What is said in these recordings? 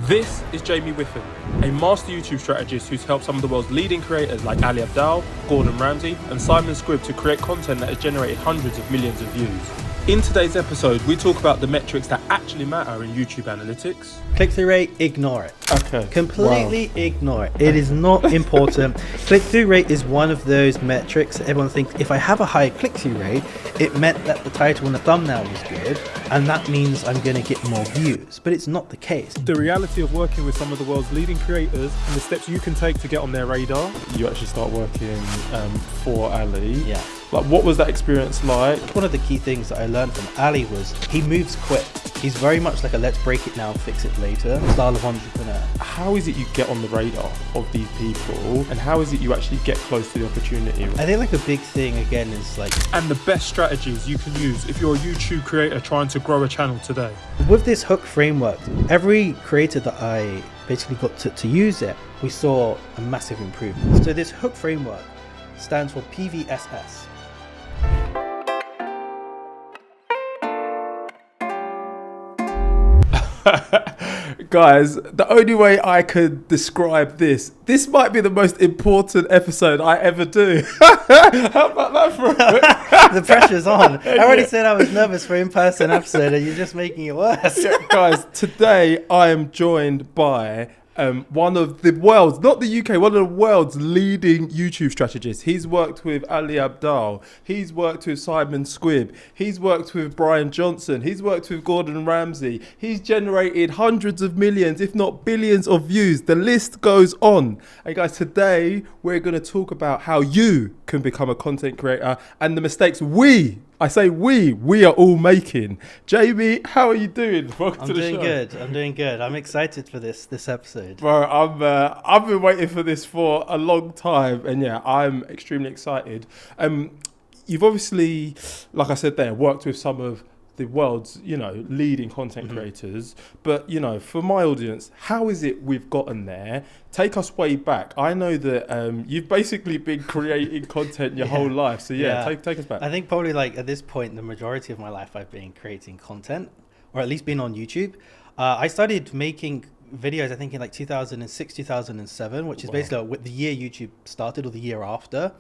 This is Jamie Whiffen, a master YouTube strategist who's helped some of the world's leading creators like Ali Abdaal, Ramsay, and Squibb to create content that has generated hundreds of millions of views. In today's episode, we talk about the metrics that actually matter in YouTube analytics. Click-through rate, ignore it. Okay. Completely ignore it. It is not important. Click-through rate is one of those metrics that everyone thinks if I have a high click-through rate, it meant that the title and the thumbnail was good, and that means I'm going to get more views. But it's not the case. The reality of working with some of the world's leading creators and the steps you can take to get on their radar. You actually start working for Ali. Yeah. Like, what was that experience like? One of the key things that I learned from Ali was he moves quick. He's very much like a let's break it now, fix it later style of entrepreneur. How is it you get on the radar of these people, and how is it you actually get close to the opportunity? I think like a big thing again is like... And the best strategies you can use if you're a YouTube creator trying to grow a channel today. With this Hook framework, every creator that I basically got to use it, we saw a massive improvement. So this Hook framework stands for PVSS. Guys, the only way I could describe this might be the most important episode I ever do. How about that for The pressure's on. I already said I was nervous for in-person episode and you're just making it worse. Yeah, guys, today I am joined by one of the world's, not the UK, one of the world's leading YouTube strategists. He's worked with Ali Abdaal. He's worked with Squibb. He's worked with Brian Johnson. He's worked with Ramsay. He's generated hundreds of millions, if not billions of views. The list goes on. And guys, today we're going to talk about how you can become a content creator and the mistakes we are all making. Jamie, how are you doing? Welcome to the show. I'm doing good. I'm excited for this episode. Bro, I've been waiting for this for a long time, and yeah, I'm extremely excited. You've obviously, like I said there, worked with some of the world's, leading content creators. But, for my audience, how is it we've gotten there? Take us way back. I know that you've basically been creating content your whole life. So take us back. I think probably like at this point, the majority of my life I've been creating content, or at least been on YouTube. I started making videos, I think in like 2006, 2007, which is basically the year YouTube started or the year after.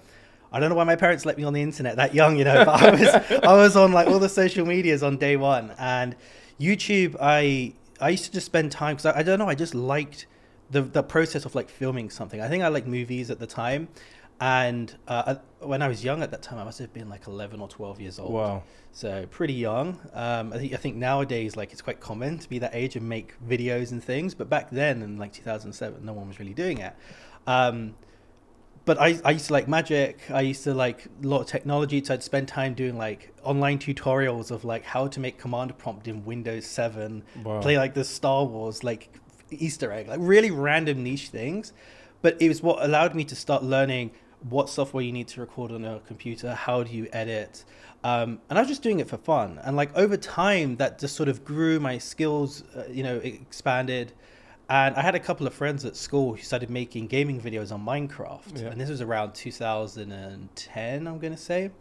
I don't know why my parents let me on the internet that young, but I was on like all the social medias on day one. And YouTube, I used to just spend time, because I don't know, I just liked the process of like filming something. I think I liked movies at the time. And when I was young at that time, I must have been like 11 or 12 years old. Wow. So pretty young. I think nowadays, like, it's quite common to be that age and make videos and things. But back then in like 2007, no one was really doing it. But I used to like magic. I used to like a lot of technology. So I'd spend time doing like online tutorials of like how to make command prompt in Windows 7, play like the Star Wars, like Easter egg, like really random niche things. But it was what allowed me to start learning what software you need to record on a computer, how do you edit. And I was just doing it for fun. And like over time, that just sort of grew, my skills, expanded. And I had a couple of friends at school who started making gaming videos on Minecraft. Yeah. And this was around 2010, I'm going to say.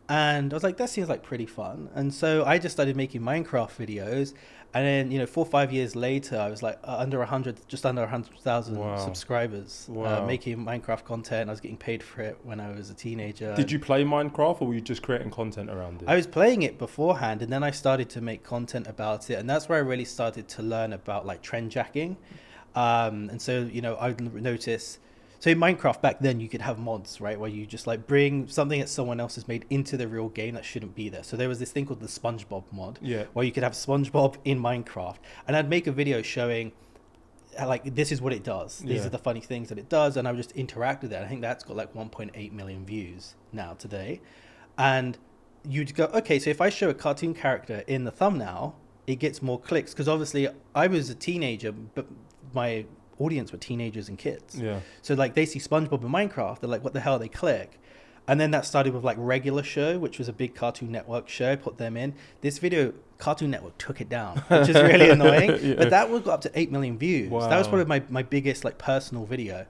And I was like, that seems like pretty fun. And so I just started making Minecraft videos. And then, 4 or 5 years later, I was like just under 100,000 subscribers, making Minecraft content. I was getting paid for it when I was a teenager. Did you play Minecraft, or were you just creating content around it? I was playing it beforehand, and then I started to make content about it. And that's where I really started to learn about like trend jacking. And so, I noticed... So in Minecraft back then, you could have mods, right? Where you just like bring something that someone else has made into the real game that shouldn't be there. So there was this thing called the SpongeBob mod, where you could have SpongeBob in Minecraft. And I'd make a video showing like, this is what it does. These are the funny things that it does. And I would just interact with it. I think that's got like 1.8 million views now today. And you'd go, okay, so if I show a cartoon character in the thumbnail, it gets more clicks. Because obviously I was a teenager, but my audience were teenagers and kids. So like they see SpongeBob in Minecraft, they're like, what the hell? They click. And then that started with like Regular Show, which was a big Cartoon Network show. Put them in this video. Cartoon Network took it down, which is really annoying. But that got up to 8 million views. So that was probably my biggest like personal video.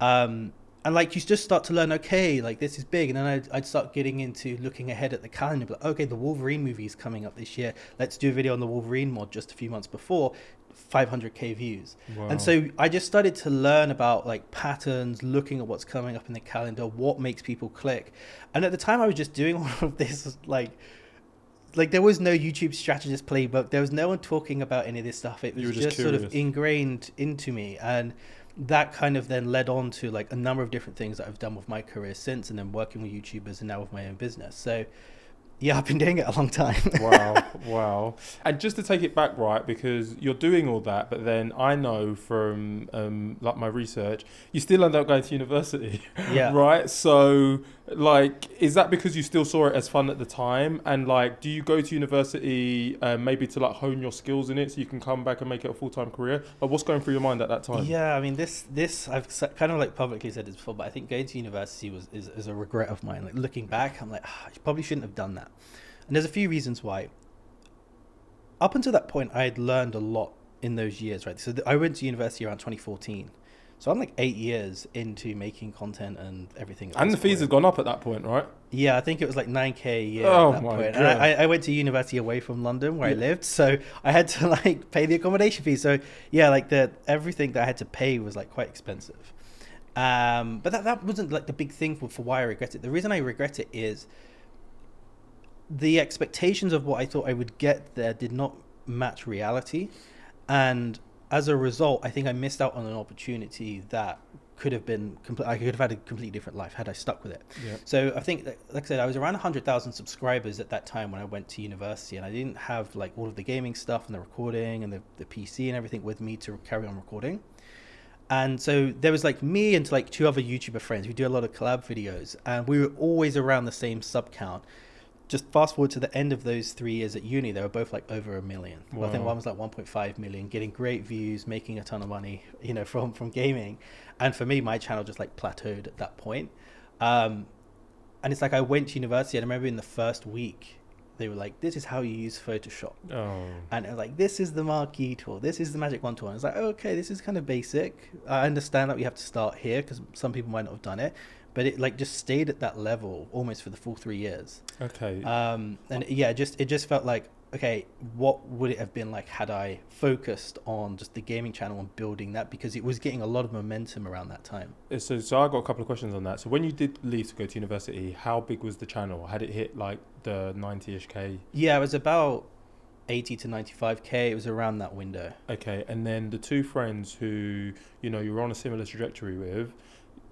And like you just start to learn, okay, like this is big. And then I'd start getting into looking ahead at the calendar. Like, okay, the Wolverine movie is coming up this year. Let's do a video on the Wolverine mod just a few months before. 500k views. Wow. And so I just started to learn about like patterns, looking at what's coming up in the calendar, what makes people click. And at the time I was just doing all of this, like there was no YouTube strategist playbook. There was no one talking about any of this stuff. It was just sort of ingrained into me. And that kind of then led on to like a number of different things that I've done with my career since, and then working with YouTubers and now with my own business. So yeah, I've been doing it a long time. Wow. And just to take it back, right, because you're doing all that, but then I know from like my research, you still end up going to university, Yeah. right? So like, is that because you still saw it as fun at the time? And like, do you go to university maybe to like hone your skills in it so you can come back and make it a full-time career? Like, what's going through your mind at that time? Yeah, I mean, this I've kind of like publicly said this before, but I think going to university is a regret of mine. Like looking back, I'm like, I probably shouldn't have done that. And there's a few reasons why. Up until that point, I had learned a lot in those years, right? So I went to university around 2014. So I'm like 8 years into making content and everything. And the fees have gone up at that point, right? Yeah, I think it was like 9k a year Oh at that my point. God. And I went to university away from London where I lived, so I had to like pay the accommodation fee. So yeah, like everything that I had to pay was like quite expensive. But that wasn't like the big thing for why I regret it. The reason I regret it is the expectations of what I thought I would get there did not match reality. And as a result, I think I missed out on an opportunity that could have been I could have had a completely different life had I stuck with it. Yeah. So I think, like I said, I was around 100,000 subscribers at that time when I went to university, and I didn't have like all of the gaming stuff and the recording and the PC and everything with me to carry on recording. And so there was like me and like 2 other YouTuber friends. We do a lot of collab videos, and we were always around the same sub count. Just fast forward to the end of those 3 years at uni, they were both like over 1 million. Wow. Well, I think one was like 1.5 million, getting great views, making a ton of money, you know, from gaming. And for me, my channel just like plateaued at that point. And it's like I went to university, and I remember in the first week, they were like, this is how you use Photoshop. Oh. And it was like, this is the marquee tool. This is the Magic Wand tool. And it's like, okay, this is kind of basic. I understand that we have to start here because some people might not have done it. But it like just stayed at that level almost for the full 3 years. Okay. And yeah, it just felt like, okay, what would it have been like had I focused on just the gaming channel and building that, because it was getting a lot of momentum around that time. So I got a couple of questions on that. So when you did leave to go to university, how big was the channel? Had it hit like the 90-ish K? Yeah, it was about 80 to 95k. It was around that window. Okay, and then the 2 friends who, you know, you were on a similar trajectory with,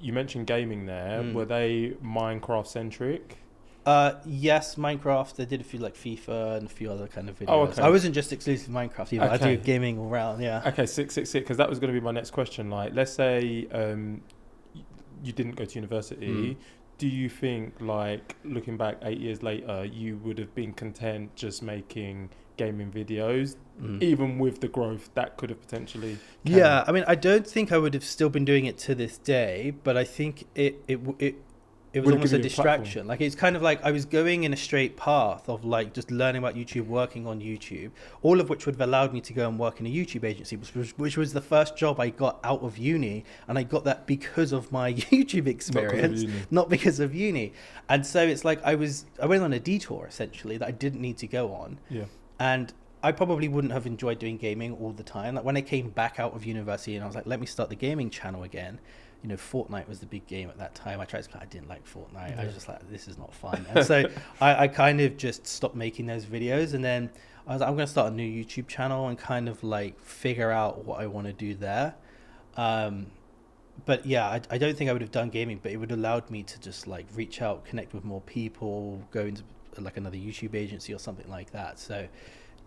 you mentioned gaming there. Were they Minecraft centric? Yes, Minecraft. I did a few like FIFA and a few other kind of videos. Oh, okay. I wasn't just exclusive Minecraft either. Okay. I do gaming all round, yeah. Okay, sick, because that was going to be my next question. Like, let's say you didn't go to university. Do you think, like, looking back 8 years later, you would have been content just making gaming videos, even with the growth that could have potentially came? Yeah, I mean, I don't think I would have still been doing it to this day, but I think it was almost a distraction. Like, it's kind of like I was going in a straight path of like just learning about YouTube, working on YouTube, all of which would have allowed me to go and work in a YouTube agency, which was the first job I got out of uni. And I got that because of my YouTube experience, not because of uni. And so it's like I went on a detour essentially that I didn't need to go on. Yeah. And I probably wouldn't have enjoyed doing gaming all the time. Like when I came back out of university and I was like, let me start the gaming channel again. You know, Fortnite was the big game at that time. I tried to play, I didn't like Fortnite. Yeah. I was just like, this is not fun. And so I kind of just stopped making those videos. And then I was like, I'm going to start a new YouTube channel and kind of like figure out what I want to do there. But yeah, I don't think I would have done gaming, but it would have allowed me to just like reach out, connect with more people, go into like another YouTube agency or something like that. So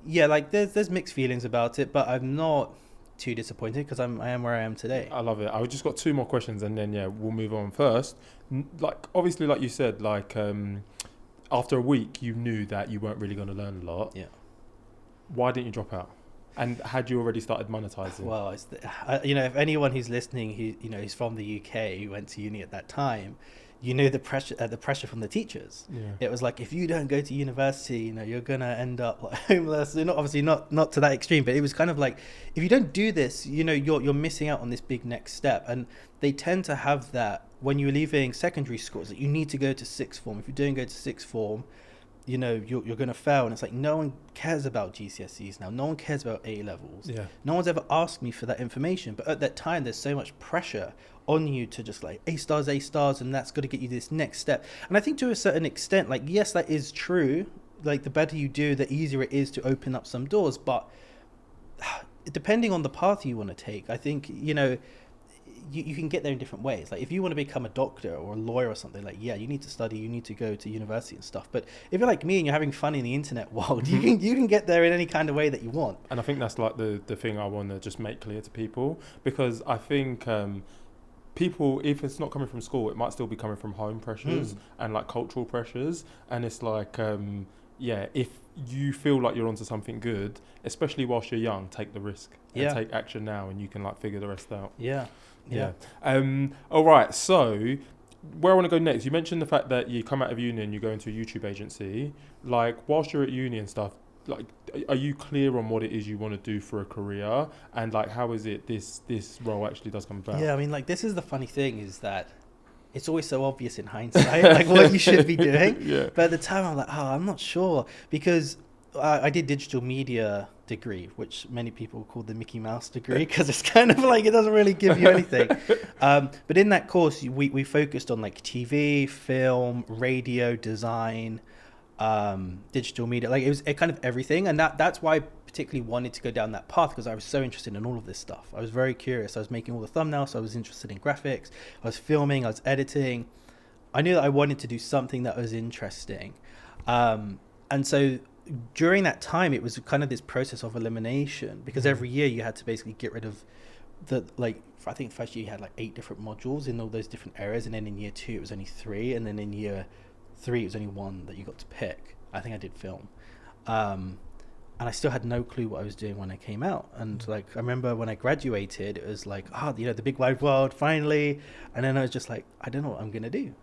yeah, like there's mixed feelings about it, but I'm not too disappointed because I am where I am today. I love it. I just got 2 more questions and then yeah, we'll move on. First, like obviously, like you said, like after a week you knew that you weren't really going to learn a lot. Yeah. Why didn't you drop out? And had you already started monetizing? Well, you know, if anyone who's listening who's from the UK, who went to uni at that time, you know the pressure from the teachers. Yeah. It was like, if you don't go to university, you know, you're gonna end up like homeless. Not to that extreme, but it was kind of like, if you don't do this, you know, you're missing out on this big next step. And they tend to have that when you're leaving secondary schools, that you need to go to sixth form. If you don't go to sixth form, you know, you're going to fail. And it's like, no one cares about GCSEs now. No one cares about A levels. Yeah. No one's ever asked me for that information. But at that time, there's so much pressure on you to just like A stars, and that's got to get you this next step. And I think to a certain extent, like, yes, that is true. Like, the better you do, the easier it is to open up some doors. But depending on the path you want to take, I think, you know, you can get there in different ways. Like, if you want to become a doctor or a lawyer or something, like, yeah, you need to study, you need to go to university and stuff. But if you're like me and you're having fun in the internet world, you can get there in any kind of way that you want. And I think that's like the thing I want to just make clear to people, because I think people, if it's not coming from school, it might still be coming from home pressures and like cultural pressures. And it's like, if you feel like you're onto something good, especially whilst you're young, take the risk and take action now, and you can like figure the rest out. Yeah. All right. So where I want to go next, you mentioned the fact that you come out of uni and you go into a YouTube agency. Like, whilst you're at uni and stuff, like, are you clear on what it is you want to do for a career? And like, how is it this role actually does come about? Yeah, I mean, like, this is the funny thing, is that it's always so obvious in hindsight, like what you should be doing. Yeah. But at the time, I'm like, I'm not sure, because I did digital media degree, which many people call the Mickey Mouse degree, because it's kind of like, it doesn't really give you anything. But in that course, we focused on like TV, film, radio, design, digital media. Like, it was kind of everything. And that's why I particularly wanted to go down that path, because I was so interested in all of this stuff. I was very curious. I was making all the thumbnails, so I was interested in graphics. I was filming, I was editing. I knew that I wanted to do something that was interesting. And so during that time, it was kind of this process of elimination, because every year you had to basically get rid of I think first year you had like 8 different modules in all those different areas, and then in year 2 it was only 3, and then in year 3 it was only 1 that you got to pick. I think I did film. And I still had no clue what I was doing when I came out. And like, I remember when I graduated, it was like, you know, the big wide world, finally. And then I was just like, I don't know what I'm going to do.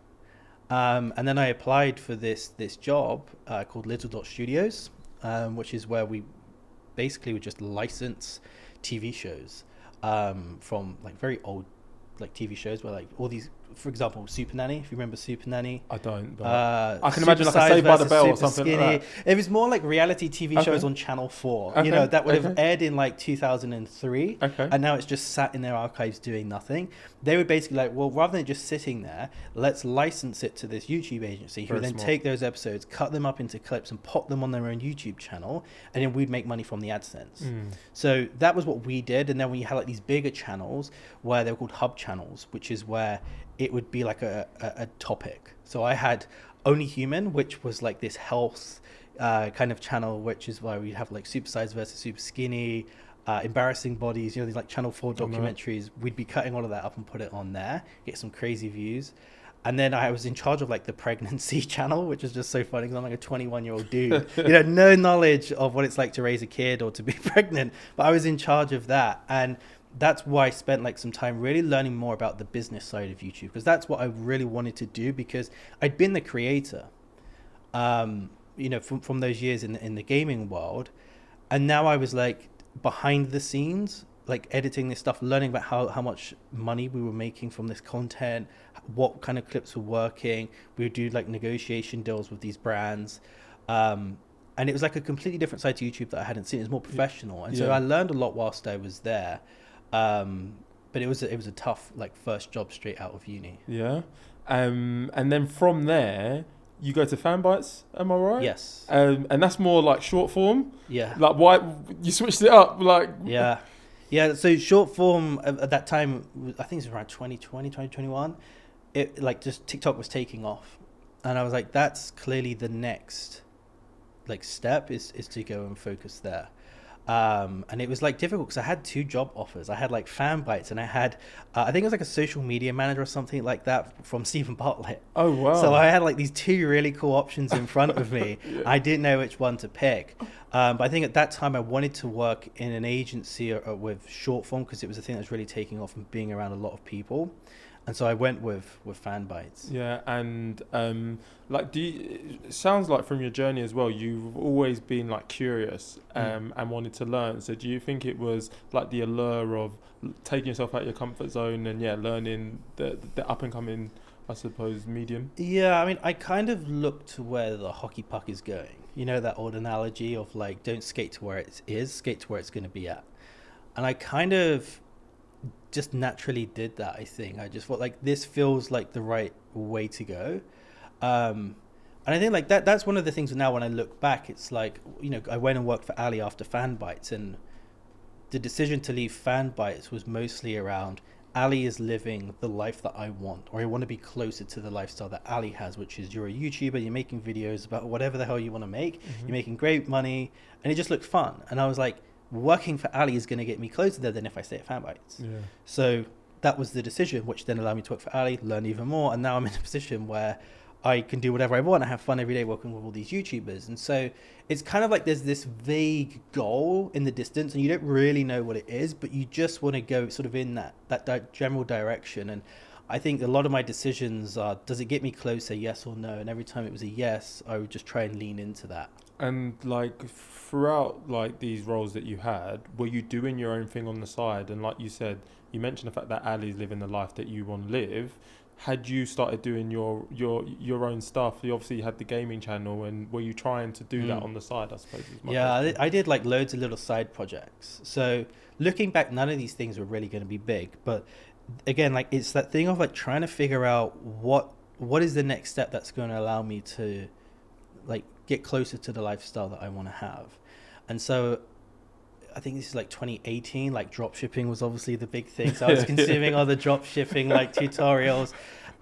And then I applied for this job called Little Dot Studios, which is where we basically would just license TV shows from like very old like TV shows, where like all these, for example, Super Nanny, if you remember Super Nanny. I don't, but I can imagine like a Saved by the Bell or something skinny. Like that. It was more like reality TV shows on Channel 4, you know, that would have aired in like 2003, and now it's just sat in their archives doing nothing. They were basically like, well, rather than just sitting there, let's license it to this YouTube agency who would then take those episodes, cut them up into clips and pop them on their own YouTube channel, and then we'd make money from the AdSense. So that was what we did. And then we had like these bigger channels where they were called hub channels, which is where it would be like a topic. So I had Only Human, which was like this health kind of channel, which is why we have like Supersized versus Super Skinny, Embarrassing Bodies, you know, these like Channel 4 documentaries. We'd be cutting all of that up and put it on there, get some crazy views. And then I was in charge of like the pregnancy channel, which is just so funny because I'm like a 21-year-old dude, you know, no knowledge of what it's like to raise a kid or to be pregnant, but I was in charge of that. And that's why I spent like some time really learning more about the business side of YouTube, because that's what I really wanted to do, because I'd been the creator, you know, from those years in the gaming world. And now I was like behind the scenes, like editing this stuff, learning about how much money we were making from this content, what kind of clips were working. We would do like negotiation deals with these brands. And it was like a completely different side to YouTube that I hadn't seen. It was more professional. And so I learned a lot whilst I was there. But it was a tough like first job straight out of uni. Yeah. And then from there you go to Fanbytes, am I right? Yes. And that's more like short form. Yeah. Like, why you switched it up? Like, yeah. So short form at that time, I think it was around 2020, 2021. It like just TikTok was taking off, and I was like, that's clearly the next like step is to go and focus there. And it was like difficult because I had 2 job offers. I had like Fanbytes, and I had I think it was like a social media manager or something like that from Stephen Bartlett. Oh wow. So I had like these 2 really cool options in front of me. I didn't know which one to pick, but I think at that time I wanted to work in an agency with short form, because it was a thing that was really taking off and being around a lot of people. And so I went with Fanbytes. Yeah, and like, it sounds like from your journey as well, you've always been like curious and wanted to learn. So do you think it was like the allure of taking yourself out of your comfort zone and learning the up and coming I suppose, medium? Yeah, I mean, I kind of look to where the hockey puck is going. You know, that old analogy of like, don't skate to where it is, skate to where it's going to be at. And I kind of just naturally did that, I think. I just felt like this feels like the right way to go. And I think like that's one of the things now when I look back, it's like, you know, I went and worked for Ali after Fanbytes, and the decision to leave Fanbytes was mostly around Ali is living the life that I want, or I want to be closer to the lifestyle that Ali has, which is you're a YouTuber, you're making videos about whatever the hell you want to make, you're making great money, and it just looked fun. And I was like, working for Ali is going to get me closer there than if I stay at Fanbytes. Yeah. So that was the decision, which then allowed me to work for Ali, learn even more, and now I'm in a position where I can do whatever I want. I have fun every day working with all these YouTubers. And so it's kind of like there's this vague goal in the distance and you don't really know what it is, but you just want to go sort of in that general direction. And I think a lot of my decisions are, does it get me closer, yes or no? And every time it was a yes, I would just try and lean into that. And like throughout like these roles that you had, were you doing your own thing on the side? And like you said, you mentioned the fact that Ali's living the life that you want to live. Had you started doing your own stuff? You obviously had the gaming channel, and were you trying to do that on the side, I suppose? Yeah, I did like loads of little side projects. So looking back, none of these things were really going to be big. But again, like it's that thing of like trying to figure out what is the next step that's going to allow me to like get closer to the lifestyle that I want to have. And so I think this is like 2018, like drop shipping was obviously the big thing. So I was consuming all the drop shipping like tutorials,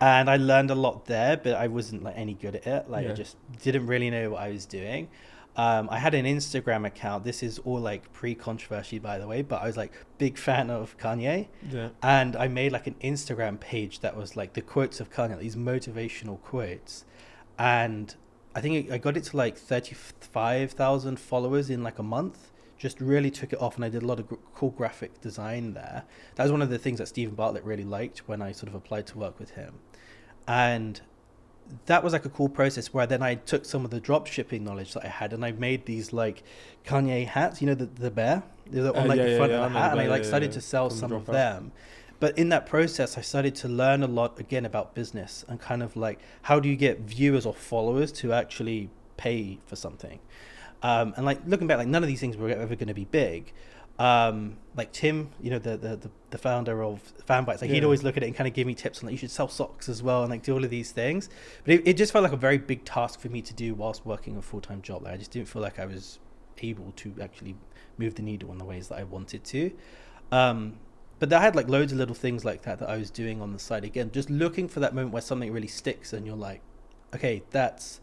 and I learned a lot there, but I wasn't like any good at it. Like I just didn't really know what I was doing. I had an Instagram account. This is all like pre-controversy, by the way, but I was like big fan of Kanye. Yeah. And I made like an Instagram page that was like the quotes of Kanye, like these motivational quotes. And I think I got it to like 35,000 followers in like a month. Just really took it off, and I did a lot of cool graphic design there. That was one of the things that Stephen Bartlett really liked when I sort of applied to work with him. And that was like a cool process where then I took some of the drop shipping knowledge that I had, and I made these like Kanye hats, you know, the bear, they're on like the front of the hat, and I like started to sell some of them. But in that process, I started to learn a lot again about business and kind of like, how do you get viewers or followers to actually pay for something? And like looking back, like none of these things were ever going to be big. Like Tim, you know, the founder of Fanbytes, like he'd always look at it and kind of give me tips on like, you should sell socks as well, and like do all of these things. But it just felt like a very big task for me to do whilst working a full-time job. Like I just didn't feel like I was able to actually move the needle in the ways that I wanted to. But I had like loads of little things like that I was doing on the side. Again, just looking for that moment where something really sticks and you're like, okay, that's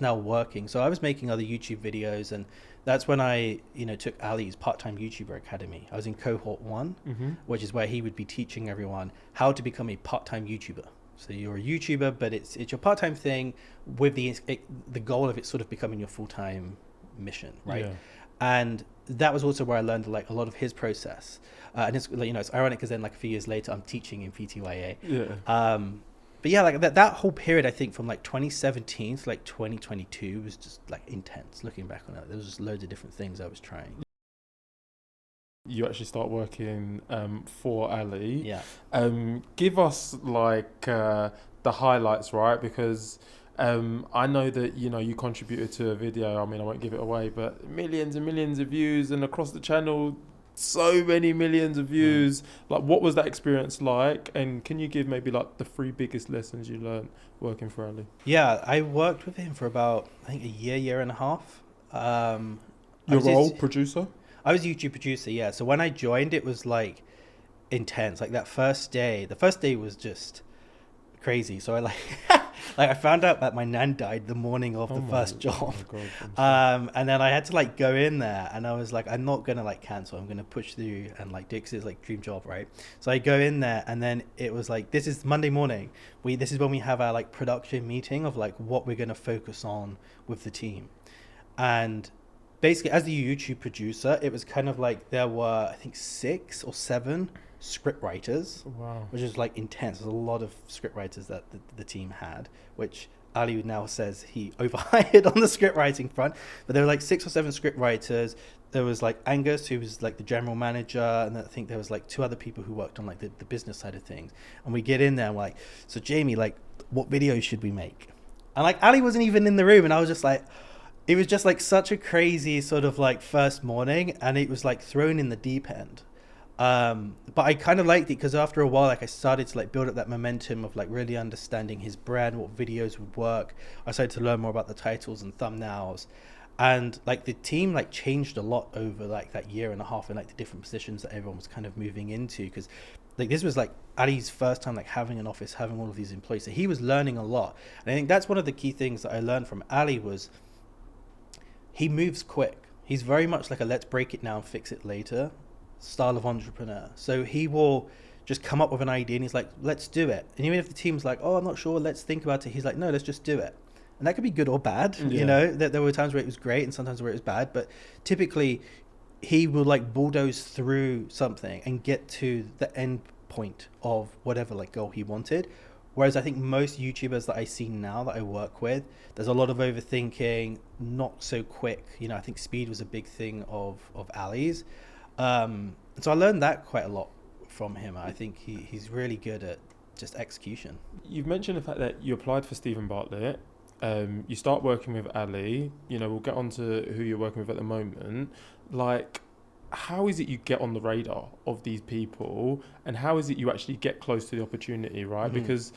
now working. So I was making other YouTube videos, and that's when I, you know, took Ali's part-time YouTuber Academy. I was in cohort 1, which is where he would be teaching everyone how to become a part-time YouTuber. So you're a YouTuber, but it's your part-time thing with the goal of it sort of becoming your full-time mission, right? Yeah. And that was also where I learned like a lot of his process. And it's, you know, it's ironic because then like a few years later I'm teaching in PTYA. Yeah. But yeah, like that whole period, I think from like 2017 to like 2022 was just like intense. Looking back on it, there was just loads of different things I was trying. You actually start working for Ali. Yeah. Give us like the highlights, right? Because I know that, you know, you contributed to a video. I mean, I won't give it away, but millions and millions of views, and across the channel, so many millions of views. Like, what was that experience like? And can you give maybe like the 3 biggest lessons you learned working for Ali? Yeah, I worked with him for about, I think, a year and a half. Your role, producer? I was a YouTube producer, yeah. So when I joined, it was like intense. Like the first day was just crazy. So I like I found out that my nan died the morning of the first job. And then I had to like go in there, and I was like, I'm not gonna like cancel, I'm gonna push through and like do it, 'cause it's like dream job, right? So I go in there, and then it was like, this is Monday morning, this is when we have our like production meeting of like what we're gonna focus on with the team. And basically, as the YouTube producer, it was kind of like there were, I think, 6 or 7 script writers. Wow. Which is like intense. There's a lot of script writers that the team had, which Ali now says he overhired on the script writing front, but there were like 6 or 7 script writers. There was like Angus, who was like the general manager, and I think there was like 2 other people who worked on like the business side of things. And we get in there and we're like, so Jamie, like, what videos should we make? And like Ali wasn't even in the room, and I was just like, it was just like such a crazy sort of like first morning, and it was like thrown in the deep end. But I kind of liked it because after a while, like I started to like build up that momentum of like really understanding his brand, what videos would work. I started to learn more about the titles and thumbnails, and like the team like changed a lot over like that year and a half, and like the different positions that everyone was kind of moving into, because like this was like Ali's first time like having an office, having all of these employees, so he was learning a lot. And I think that's one of the key things that I learned from Ali was he moves quick. He's very much like a let's break it now and fix it later style of entrepreneur. So he will just come up with an idea and he's like, let's do it. And even if the team's like, oh, I'm not sure, let's think about it, he's like, no, let's just do it. And that could be good or bad. You know, that there were times where it was great and sometimes where it was bad, but typically he will like bulldoze through something and get to the end point of whatever like goal he wanted. Whereas I think most YouTubers that I see now that I work with, there's a lot of overthinking, not so quick. You know, I think speed was a big thing of Ali's. So I learned that quite a lot from him. I think he's really good at just execution. You've mentioned the fact that you applied for Stephen Bartlett. You start working with Ali. You know, we'll get on to who you're working with at the moment. Like, how is it you get on the radar of these people, and how is it you actually get close to the opportunity, right? Mm-hmm. Because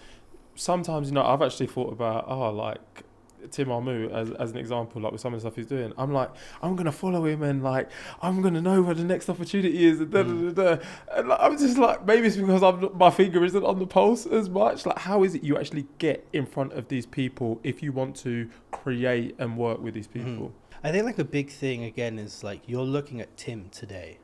sometimes, you know, I've actually thought about, like Tim Armu as an example, like with some of the stuff he's doing. I'm like, I'm going to follow him and like, I'm going to know where the next opportunity is. And, and like, I'm just like, maybe it's because my finger isn't on the pulse as much. Like, how is it you actually get in front of these people if you want to create and work with these people? Mm-hmm. I think like the big thing again is like you're looking at Tim today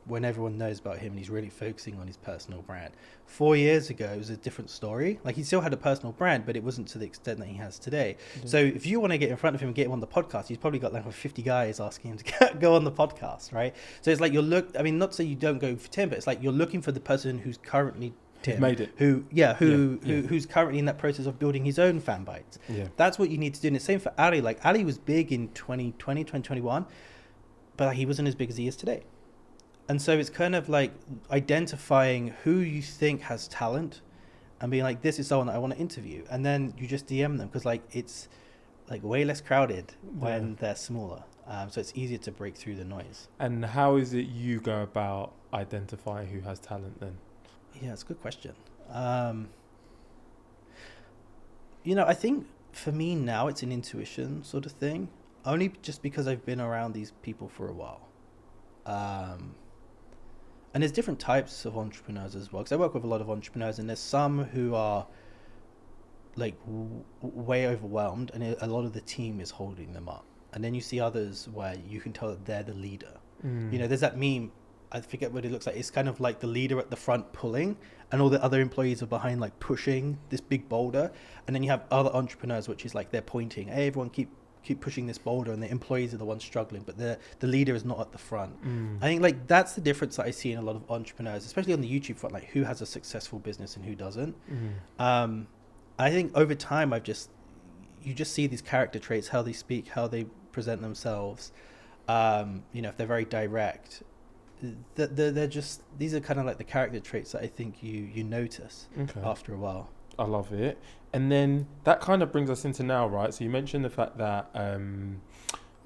when everyone knows about him and he's really focusing on his personal brand. 4 years ago, it was a different story. Like he still had a personal brand, but it wasn't to the extent that he has today. Mm-hmm. So if you want to get in front of him and get him on the podcast, he's probably got like 50 guys asking him to go on the podcast, right? So it's like not to say you don't go for Tim, but it's like you're looking for the person who's currently Tim, made it. Who's currently in that process of building his own Fanbytes. Yeah. That's what you need to do. And the same for Ali. Like Ali was big in 2020, 2021, but he wasn't as big as he is today. And so it's kind of like identifying who you think has talent and being like, this is someone that I want to interview. And then you just DM them because like it's like way less crowded when they're smaller. So it's easier to break through the noise. And how is it you go about identifying who has talent then? Yeah, it's a good question. You know, I think for me now it's an intuition sort of thing, only just because I've been around these people for a while. And there's different types of entrepreneurs as well, because I work with a lot of entrepreneurs, and there's some who are like way overwhelmed and a lot of the team is holding them up. And then you see others where you can tell that they're the leader. You know, there's that meme, I forget what it looks like. It's kind of like the leader at the front pulling and all the other employees are behind like pushing this big boulder. And then you have other entrepreneurs, which is like they're pointing, hey, everyone keep pushing this boulder, and the employees are the ones struggling, but the leader is not at the front. I think like that's the difference that I see in a lot of entrepreneurs, especially on the YouTube front, like who has a successful business and who doesn't. I think over time you just see these character traits, how they speak, how they present themselves. You know, if they're very direct, they're just, these are kind of like the character traits that I think you notice after a while. I love it. And then that kind of brings us into now, right? So you mentioned the fact that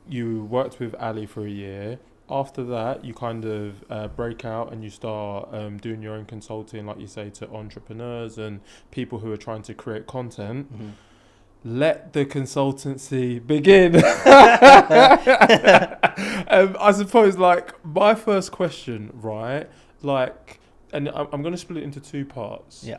you worked with Ali for a year. After that, you kind of break out and you start doing your own consulting, like you say, to entrepreneurs and people who are trying to create content. Let the consultancy begin. I suppose, like, my first question, right? Like, and I'm going to split it into 2 parts. Yeah.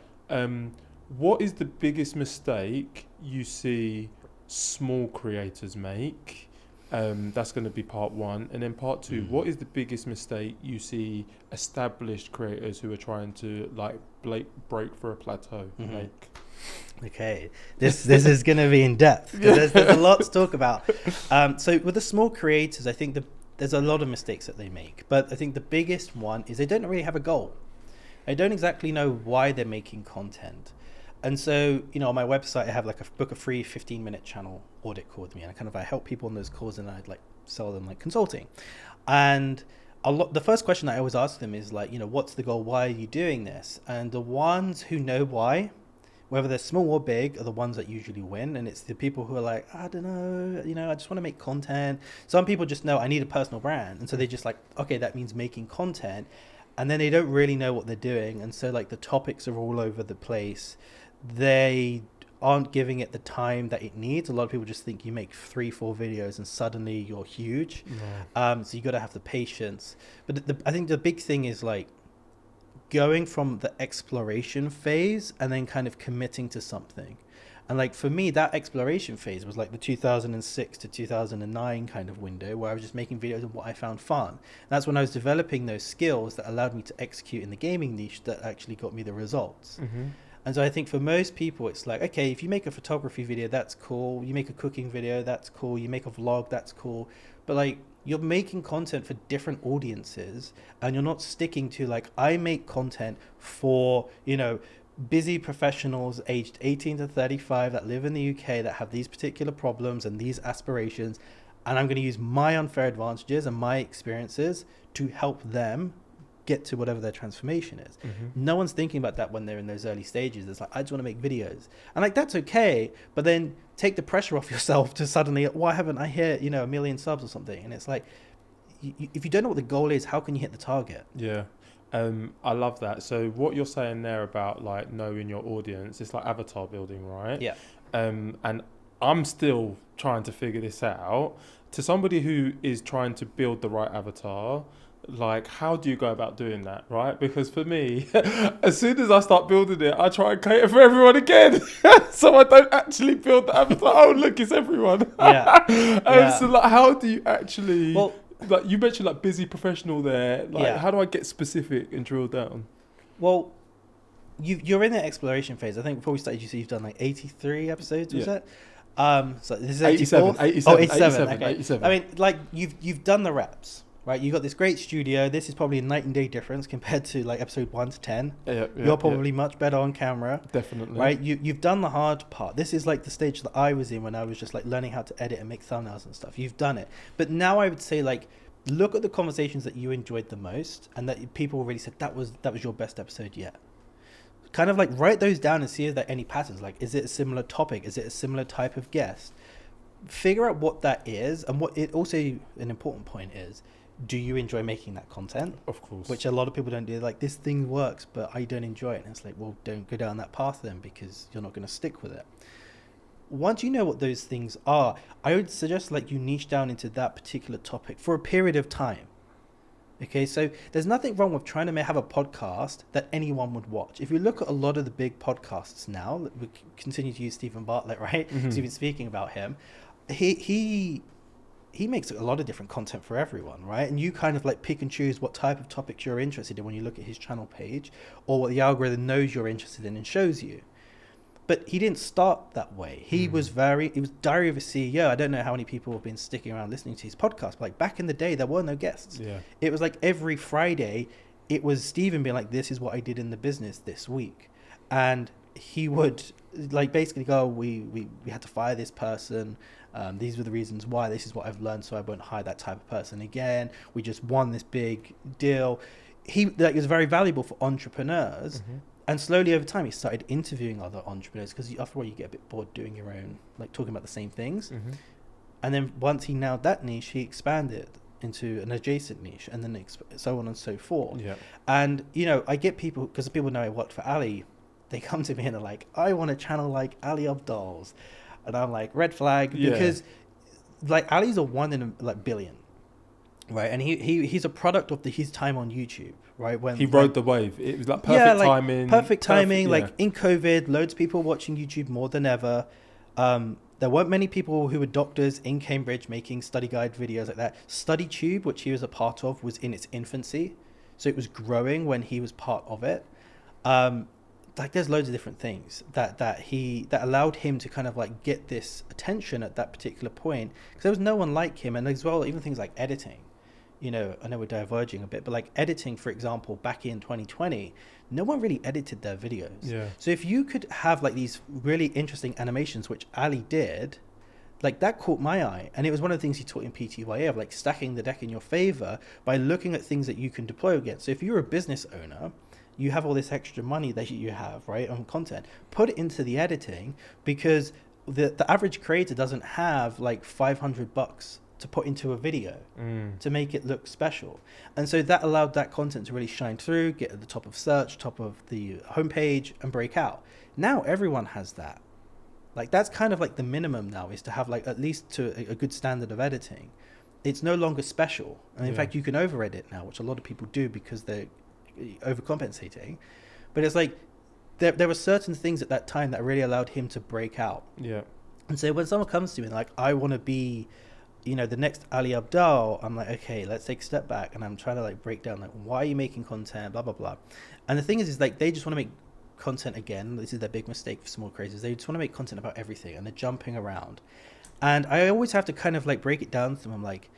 What is the biggest mistake you see small creators make? That's going to be part 1. And then part 2, what is the biggest mistake you see established creators who are trying to like break for a plateau make? Okay, this is going to be in depth because there's a lot to talk about. So with the small creators, I think there's a lot of mistakes that they make, but I think the biggest one is they don't really have a goal. They don't exactly know why they're making content. And so, on my website, I have like book a free 15-minute channel audit call with me. And I help people on those calls, and I'd like sell them like consulting. And the first question I always ask them is like, what's the goal? Why are you doing this? And the ones who know why, whether they're small or big, are the ones that usually win. And it's the people who are like, I don't know, I just want to make content. Some people just know I need a personal brand. And so they just like, okay, that means making content. And then they don't really know what they're doing. And so like the topics are all over the place. They aren't giving it the time that it needs. A lot of people just think you make 3-4 videos and suddenly you're huge. So you got to have the patience. But I think the big thing is like going from the exploration phase and then kind of committing to something. And like for me, that exploration phase was like the 2006 to 2009 kind of window where I was just making videos of what I found fun. And that's when I was developing those skills that allowed me to execute in the gaming niche that actually got me the results. And so I think for most people, it's like, okay, if you make a photography video, that's cool. You make a cooking video, that's cool. You make a vlog, that's cool. But like, you're making content for different audiences, and you're not sticking to like, I make content for, busy professionals aged 18 to 35 that live in the UK that have these particular problems and these aspirations. And I'm going to use my unfair advantages and my experiences to help them get to whatever their transformation is. No one's thinking about that when they're in those early stages. It's like, I just want to make videos. And like, that's okay. But then take the pressure off yourself to suddenly, why haven't I hit, 1 million subs or something? And it's like, if you don't know what the goal is, how can you hit the target? Yeah. I love that. So what you're saying there about like knowing your audience, it's like avatar building, right? Yeah. And I'm still trying to figure this out. To somebody who is trying to build the right avatar, like, how do you go about doing that, right? Because for me, as soon as I start building it, I try and cater for everyone again. So I don't actually build the avatar. Oh, look, it's everyone. Yeah. So like, how do you actually... like you mentioned like busy professional there. Like, how do I get specific and drill down? Well, you're in the exploration phase. I think before we started, you said you've done like 83 episodes, was it? So this is 87. 87. Okay. 87. I mean, like you've done the reps. Right, you got this great studio. This is probably a night and day difference compared to like episode 1 to 10. You're probably much better on camera. Definitely. Right, you've done the hard part. This is like the stage that I was in when I was just like learning how to edit and make thumbnails and stuff. You've done it, but now I would say like look at the conversations that you enjoyed the most and that people already said that was your best episode yet. Kind of like write those down and see if there are any patterns. Like, is it a similar topic? Is it a similar type of guest? Figure out what that is, and what it also an important point is. Do you enjoy making that content? Of course. Which a lot of people don't do. Like, this thing works, but I don't enjoy it. And it's like, well, don't go down that path then, because you're not going to stick with it. Once you know what those things are, I would suggest like you niche down into that particular topic for a period of time. Okay, so there's nothing wrong with trying to have a podcast that anyone would watch. If you look at a lot of the big podcasts now, we continue to use Stephen Bartlett, right? So you've been speaking about him. He makes a lot of different content for everyone, right? And you kind of like pick and choose what type of topics you're interested in when you look at his channel page, or what the algorithm knows you're interested in and shows you. But he didn't start that way. He was Diary of a CEO. I don't know how many people have been sticking around listening to his podcast, but like back in the day, there were no guests. Yeah. It was like every Friday, it was Stephen being like, this is what I did in the business this week. And he would like basically go, we had to fire this person. These were the reasons why. This is what I've learned, so I won't hire that type of person again. We just won this big deal. He was very valuable for entrepreneurs. And slowly over time, he started interviewing other entrepreneurs because after all, you get a bit bored doing your own, like talking about the same things. And then once he nailed that niche, he expanded into an adjacent niche, and then so on and so forth. And, I get people, because people know I worked for Ali, they come to me and they're like, I want a channel like Ali Abdaal's. And I'm like, red flag, because like Ali's a 1 in a billion, right? And he's a product of his time on YouTube. Right, when he rode the wave, it was like perfect timing. Perfect timing. Like in COVID, loads of people watching YouTube more than ever. There weren't many people who were doctors in Cambridge making study guide videos like that. StudyTube, which he was a part of, was in its infancy, so it was growing when he was part of it. Like there's loads of different things that allowed him to kind of like get this attention at that particular point, because there was no one like him, and as well even things like editing. I know we're diverging a bit, but like editing, for example, back in 2020, no one really edited their videos. Yeah. So if you could have like these really interesting animations, which Ali did, like that caught my eye. And it was one of the things he taught in PTYA of like stacking the deck in your favor by looking at things that you can deploy against. So if you're a business owner, you have all this extra money that you have, right, on content, put it into the editing, because the average creator doesn't have like $500 to put into a video to make it look special. And so that allowed that content to really shine through, get at the top of search, top of the homepage, and break out. Now everyone has that. Like that's kind of like the minimum now, is to have like at least to a good standard of editing. It's no longer special. And in fact, you can over edit now, which a lot of people do because they're overcompensating. But it's like there were certain things at that time that really allowed him to break out. Yeah. And so when someone comes to me and like, I want to be, the next Ali Abdaal, I'm like, okay, let's take a step back. And I'm trying to like break down like, why are you making content, blah, blah, blah. And the thing is like, they just want to make content again. This is their big mistake for small creators. They just want to make content about everything and they're jumping around. And I always have to kind of like break it down to them. I'm like,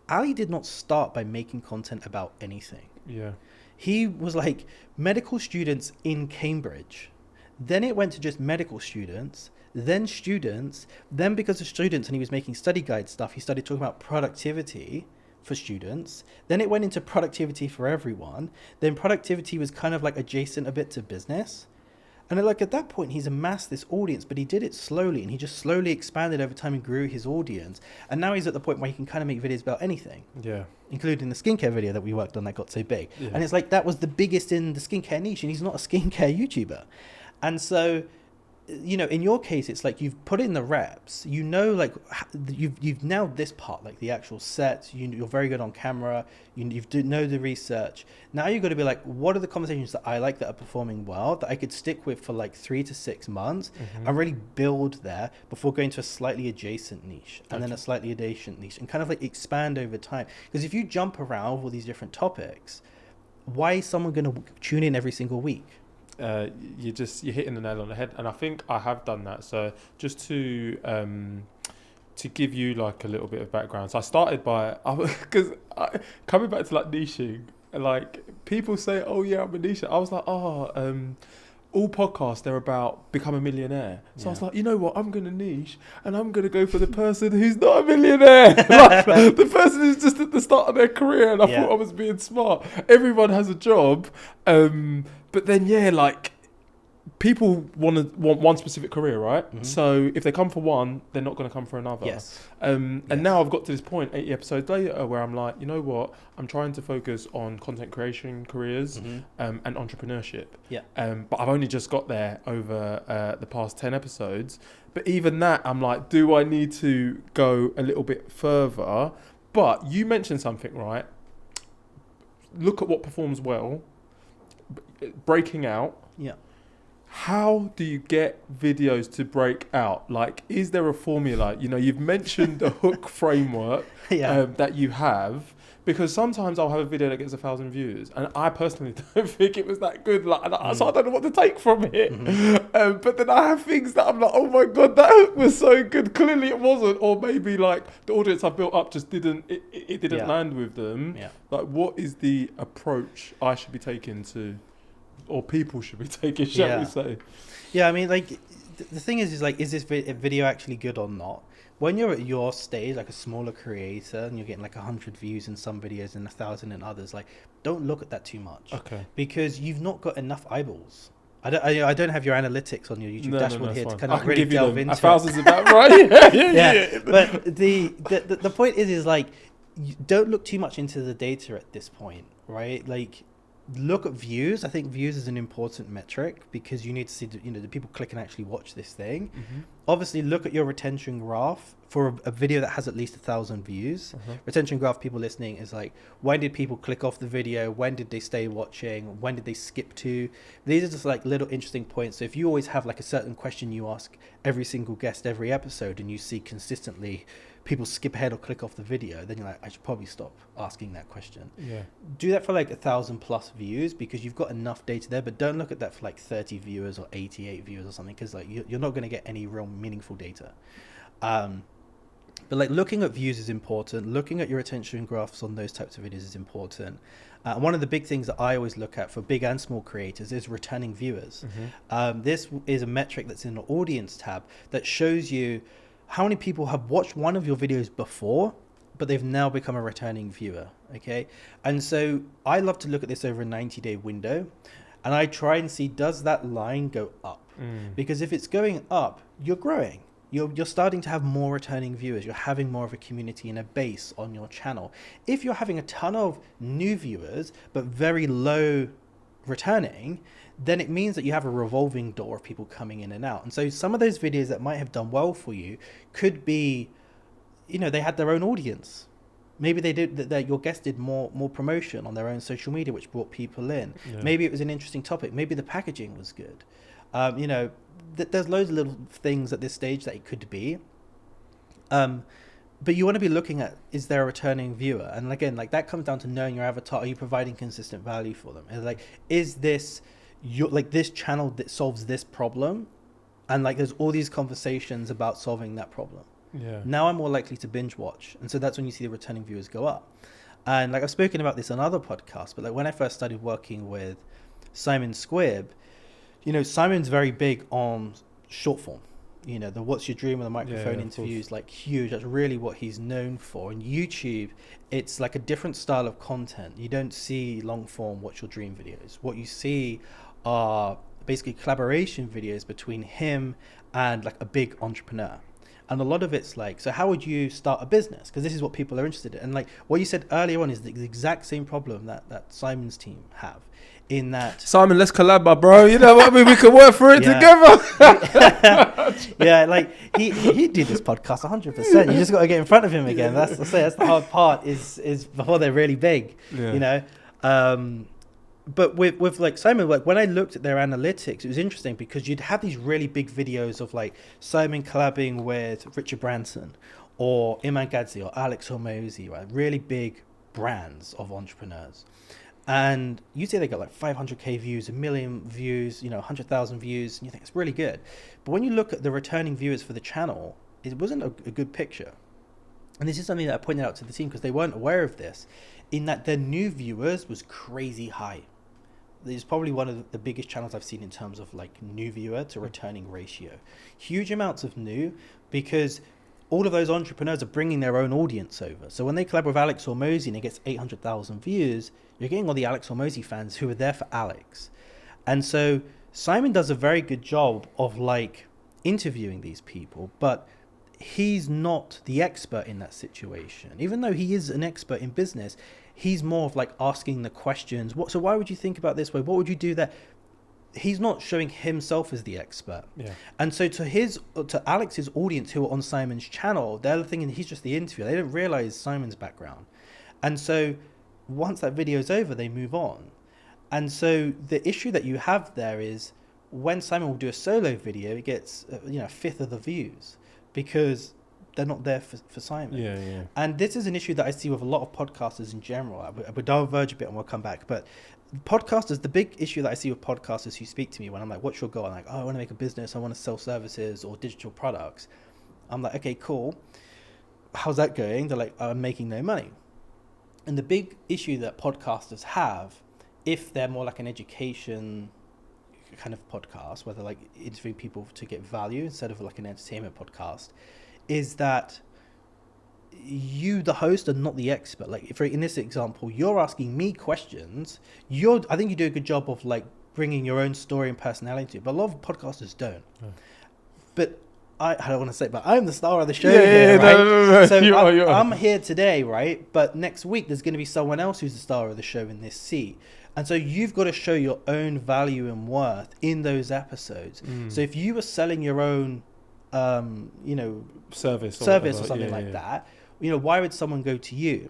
Ali did not start by making content about anything. Yeah. He was like medical students in Cambridge. Then it went to just medical students, then students, then because of students and he was making study guide stuff, he started talking about productivity for students. Then it went into productivity for everyone. Then productivity was kind of like adjacent a bit to business. And like at that point, he's amassed this audience, but he did it slowly and he just slowly expanded over time and grew his audience. And now he's at the point where he can kind of make videos about anything. Yeah. Including the skincare video that we worked on that got so big. Yeah. And it's like, that was the biggest in the skincare niche and he's not a skincare YouTuber. And so, in your case, it's like you've put in the reps, like you've nailed this part, like the actual set, you're very good on camera, you know the research. Now you've got to be like, what are the conversations that I like that are performing well, that I could stick with for like 3 to 6 months and really build there before going to a slightly adjacent niche and then a slightly adjacent niche and kind of like expand over time. Because if you jump around with all these different topics, why is someone going to tune in every single week? You're hitting the nail on the head, and I think I have done that. So just to give you like a little bit of background, so I started by because coming back to like niching, like people say, oh yeah, I'm a niche. I was like, all podcasts, they're about become a millionaire. So I was like, you know what, I'm going to niche and I'm going to go for the person who's not a millionaire. Like, the person who's just at the start of their career. And I thought I was being smart. Everyone has a job. But then, like people want one specific career, right? Mm-hmm. So if they come for one, they're not going to come for another. Yes. And now I've got to this point, 80 episodes later, where I'm like, you know what? I'm trying to focus on content creation careers and entrepreneurship. Yeah. But I've only just got there over the past 10 episodes. But even that, I'm like, do I need to go a little bit further? But you mentioned something, right? Look at what performs well. Breaking out. Yeah. How do you get videos to break out? Like, is there a formula? You've mentioned the Hook Framework that you have, because sometimes I'll have a video that gets 1,000 views, and I personally don't think it was that good. Like, so I don't know what to take from it. Mm-hmm. But then I have things that I'm like, oh my god, that hook was so good. Clearly it wasn't, or maybe like the audience I built up just didn't land with them. Yeah. Like, what is the approach I should be taking to? Or people should be taking, shall we say? Yeah, I mean, like, the thing is like, is this video actually good or not? When you're at your stage, like a smaller creator, and you're getting like 100 views in some videos and 1,000 in others, like, don't look at that too much. Okay. Because you've not got enough eyeballs. I don't have your analytics on your YouTube dashboard here to kind of really delve into. 1,000's about right. yeah. But the point is like, don't look too much into the data at this point, right? Like, look at views. I think views is an important metric because you need to see the people click and actually watch this thing. Mm-hmm. Obviously, look at your retention graph for a video that has at least 1,000 views. Retention graph, people listening, is like, when did people click off the video? When did they stay watching? When did they skip to? These are just like little interesting points. So if you always have like a certain question you ask every single guest every episode, and you see consistently people skip ahead or click off the video, then you're like, I should probably stop asking that question. Yeah. Do that for like 1,000 plus views because you've got enough data there, but don't look at that for like 30 viewers or 88 viewers or something, because like you're not going to get any real meaningful data. But like looking at views is important. Looking at your attention graphs on those types of videos is important. One of the big things that I always look at for big and small creators is returning viewers. This is a metric that's in the audience tab that shows you how many people have watched one of your videos before, but they've now become a returning viewer. Okay. And so I love to look at this over a 90-day window, and I try and see, does that line go up? Because if it's going up, you're growing. You're starting to have more returning viewers. You're having more of a community and a base on your channel. If you're having a ton of new viewers, but very low returning, then it means that you have a revolving door of people coming in and out. And so some of those videos that might have done well for you could be, they had their own audience. Maybe they did that. Your guest did more promotion on their own social media, which brought people in. Yeah. Maybe it was an interesting topic. Maybe the packaging was good. There's loads of little things at this stage that it could be. But you want to be looking at, is there a returning viewer? And again, like that comes down to knowing your avatar. Are you providing consistent value for them? And like, is this this channel that solves this problem? And like, there's all these conversations about solving that problem. Yeah. Now I'm more likely to binge watch. And so that's when you see the returning viewers go up. And like I've spoken about this on other podcasts, but like when I first started working with Simon Squibb, Simon's very big on short form. The what's your dream and the microphone interviews, like huge. That's really what he's known for. And YouTube, it's like a different style of content. You don't see long form what's your dream videos. What you see are basically collaboration videos between him and like a big entrepreneur. And a lot of it's like, so how would you start a business? Because this is what people are interested in. And like what you said earlier on is the exact same problem that Simon's team have. In that, Simon, let's collab, my bro. You know what I mean? We could work for it together. Yeah, like he did this podcast 100%. You just got to get in front of him again. That's the hard part. Is before they're really big. Yeah. But with like Simon, like when I looked at their analytics, it was interesting because you'd have these really big videos of like Simon collabing with Richard Branson or Iman Gadzhi or Alex Hormozi, right? Really big brands of entrepreneurs. And you say they got like 500k views, 1 million views, 100,000 views, and you think it's really good. But when you look at the returning viewers for the channel, it wasn't a good picture. And this is something that I pointed out to the team because they weren't aware of this, in that their new viewers was crazy high. It's probably one of the biggest channels I've seen in terms of like new viewer to returning ratio. Huge amounts of new, because all of those entrepreneurs are bringing their own audience over. So when they collab with Alex Hormozi and it gets 800,000 views, you're getting all the Alex Hormozi fans who are there for Alex. And so Simon does a very good job of like interviewing these people, but he's not the expert in that situation. Even though he is an expert in business, he's more of like asking the questions. So why would you think about this way? What would you do there? He's not showing himself as the expert. Yeah. And so to Alex's audience who are on Simon's channel, they're thinking he's just the interviewer. They don't realize Simon's background. And so once that video is over, they move on. And so the issue that you have there is when Simon will do a solo video, it gets a fifth of the views because they're not there for Simon. Yeah. And this is an issue that I see with a lot of podcasters in general. I would diverge a bit and we'll come back. But podcasters, the big issue that I see with podcasters who speak to me when I'm like, what's your goal? I'm like, I want to make a business. I want to sell services or digital products. I'm like, okay, cool. How's that going? They're like, I'm making no money. And the big issue that podcasters have, if they're more like an education kind of podcast, where they're like interviewing people to get value instead of like an entertainment podcast, is that you, the host, are not the expert. Like if in this example, you're asking me questions, I think you do a good job of like bringing your own story and personality to it, but a lot of podcasters don't. But I don't want to say it, but I'm the star of the show here, right? No. So I'm here today, right? But next week there's going to be someone else who's the star of the show in this seat. And so you've got to show your own value and worth in those episodes. So if you were selling your own, service or something like that, why would someone go to you?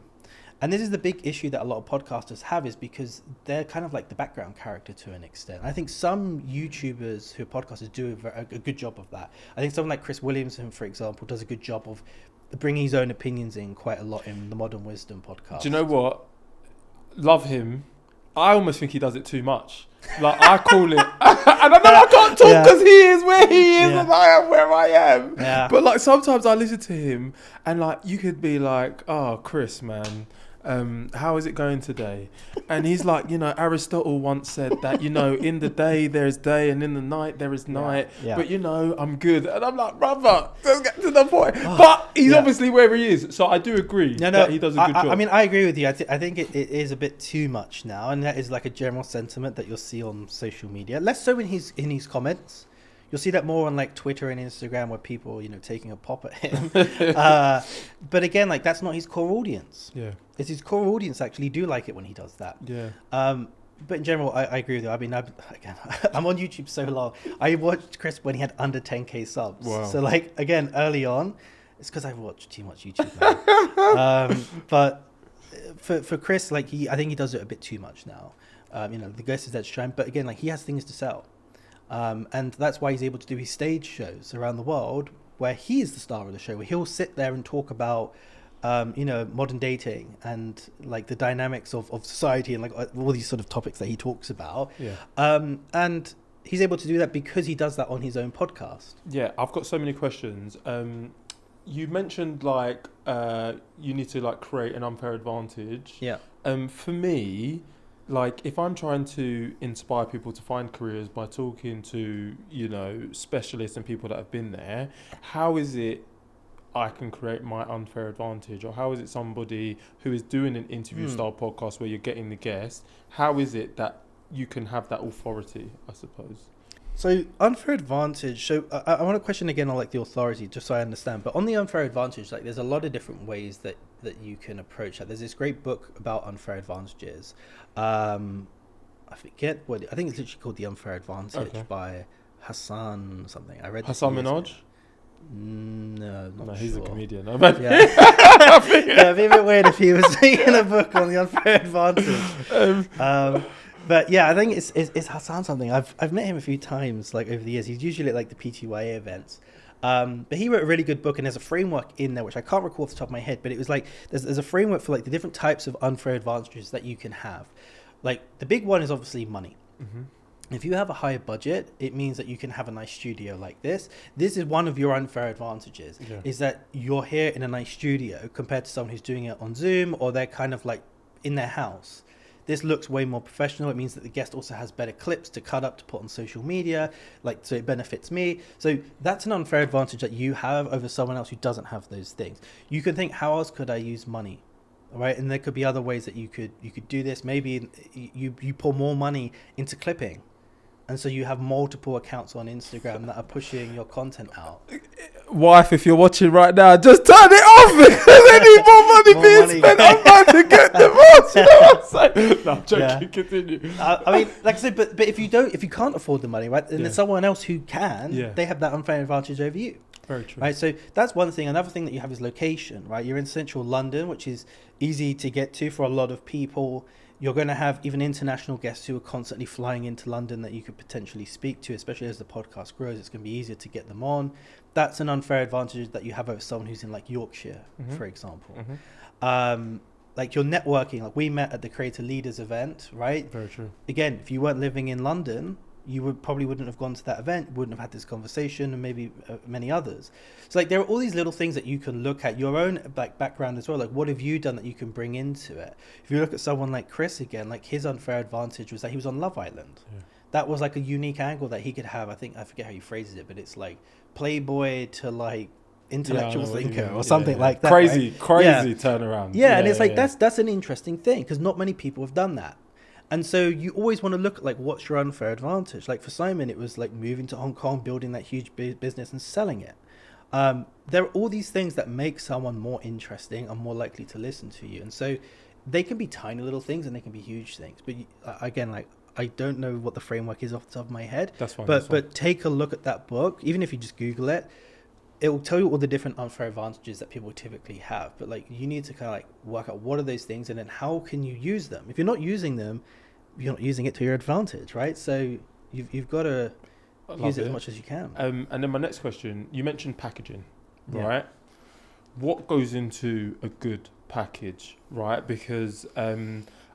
And this is the big issue that a lot of podcasters have, is because they're kind of like the background character to an extent. I think some YouTubers who are podcasters do a good job of that. I think someone like Chris Williamson, for example, does a good job of bringing his own opinions in quite a lot in the Modern Wisdom podcast. Do you know what? Love him. I almost think he does it too much. Like, I call it, and I know I can't talk because he is where he is and I am where I am. Yeah. But like sometimes I listen to him and like you could be like, oh, Chris, man, how is it going today? And he's like, Aristotle once said that, in the day there is day and in the night there is night. Yeah. But I'm good. And I'm like, brother, let's get to the point. But he's obviously where he is. So I do agree that he does a good job. I mean, I agree with you. I think it is a bit too much now, and that is like a general sentiment that you'll see on social media. Less so in his comments. You'll see that more on like Twitter and Instagram where people, taking a pop at him. But again, like that's not his core audience. Yeah. It's his core audience actually do like it when he does that. Yeah. But in general, I agree with you. I mean, I'm on YouTube so long. I watched Chris when he had under 10k subs. Wow. So like, again, early on, it's because I've watched too much YouTube now. But for Chris, like I think he does it a bit too much now. The guest is that shine. But again, like he has things to sell. And that's why he's able to do his stage shows around the world where he is the star of the show, where he'll sit there and talk about, modern dating and like the dynamics of society and like all these sort of topics that he talks about. Yeah. And he's able to do that because he does that on his own podcast. Yeah, I've got so many questions. You mentioned like you need to like create an unfair advantage. Yeah. For me, like if I'm trying to inspire people to find careers by talking to, specialists and people that have been there, how is it I can create my unfair advantage? Or how is it somebody who is doing an interview style podcast where you're getting the guest, how is it that you can have that authority, I suppose? So unfair advantage. So I want to question again on like the authority, just so I understand. But on the unfair advantage, like there's a lot of different ways that you can approach that. There's this great book about unfair advantages. I forget what I think it's literally called The Unfair Advantage by Hassan something. I read Hassan Minhaj. No, not he's sure. a comedian. Yeah, it'd be a bit weird if he was making a book on the unfair advantage. But yeah, I think it's Hassan something. I've met him a few times like over the years. He's usually at like the PTYA events. But he wrote a really good book, and there's a framework in there which I can't recall off the top of my head, but it was like there's a framework for like the different types of unfair advantages that you can have. Like the big one is obviously money. Mm-hmm. If you have a higher budget, it means that you can have a nice studio like this. This is one of your unfair advantages, is that you're here in a nice studio compared to someone who's doing it on Zoom or they're kind of like in their house. This looks way more professional. It means that the guest also has better clips to cut up to put on social media, so it benefits me. So that's an unfair advantage that you have over someone else who doesn't have those things. You can think, how else could I use money? All right, and there could be other ways that you could do this. Maybe you pour more money into clipping. And so you have multiple accounts on Instagram that are pushing your content out. Wife, if you're watching right now, just turn it off because they need more money being spent on mine to get divorced. You know what I'm saying? No, I'm joking. Continue. I mean, like I said, but if you can't afford the money, right, then there's someone else who can. They have that unfair advantage over you. Very true. Right, so that's one thing. Another thing that you have is location. Right, you're in central London, which is easy to get to for a lot of people. You're going to have even international guests who are constantly flying into London that you could potentially speak to, especially as the podcast grows. It's going to be easier to get them on. That's an unfair advantage that you have over someone who's in like Yorkshire, for example. Like your networking, like we met at the Creator Leaders event, right? Very true. Again, if you weren't living in London, you probably wouldn't have gone to that event, wouldn't have had this conversation, and maybe many others. So like there are all these little things that you can look at, your own like background as well. Like what have you done that you can bring into it? If you look at someone like Chris again, like his unfair advantage was that he was on Love Island. That was like a unique angle that he could have. I forget how he phrases it, but it's like playboy to like intellectual thinker or something like that. Crazy turnaround. And it's like that's an interesting thing because not many people have done that. And so you always want to look at like what's your unfair advantage. Like for Simon, it was like moving to Hong Kong, building that huge business and selling it. There are all these things that make someone more interesting and more likely to listen to you. And so they can be tiny little things and they can be huge things. But again, like I don't know what the framework is off the top of my head. That's fine. But take a look at that book. Even if you just Google it, it will tell you all the different unfair advantages that people typically have. But like you need to kind of like work out what are those things and then how can you use them. If you're not using them, you're not using it to your advantage, right? So you've got to use it as much as you can. And then my next question, you mentioned packaging, right? What goes into a good package, right? Because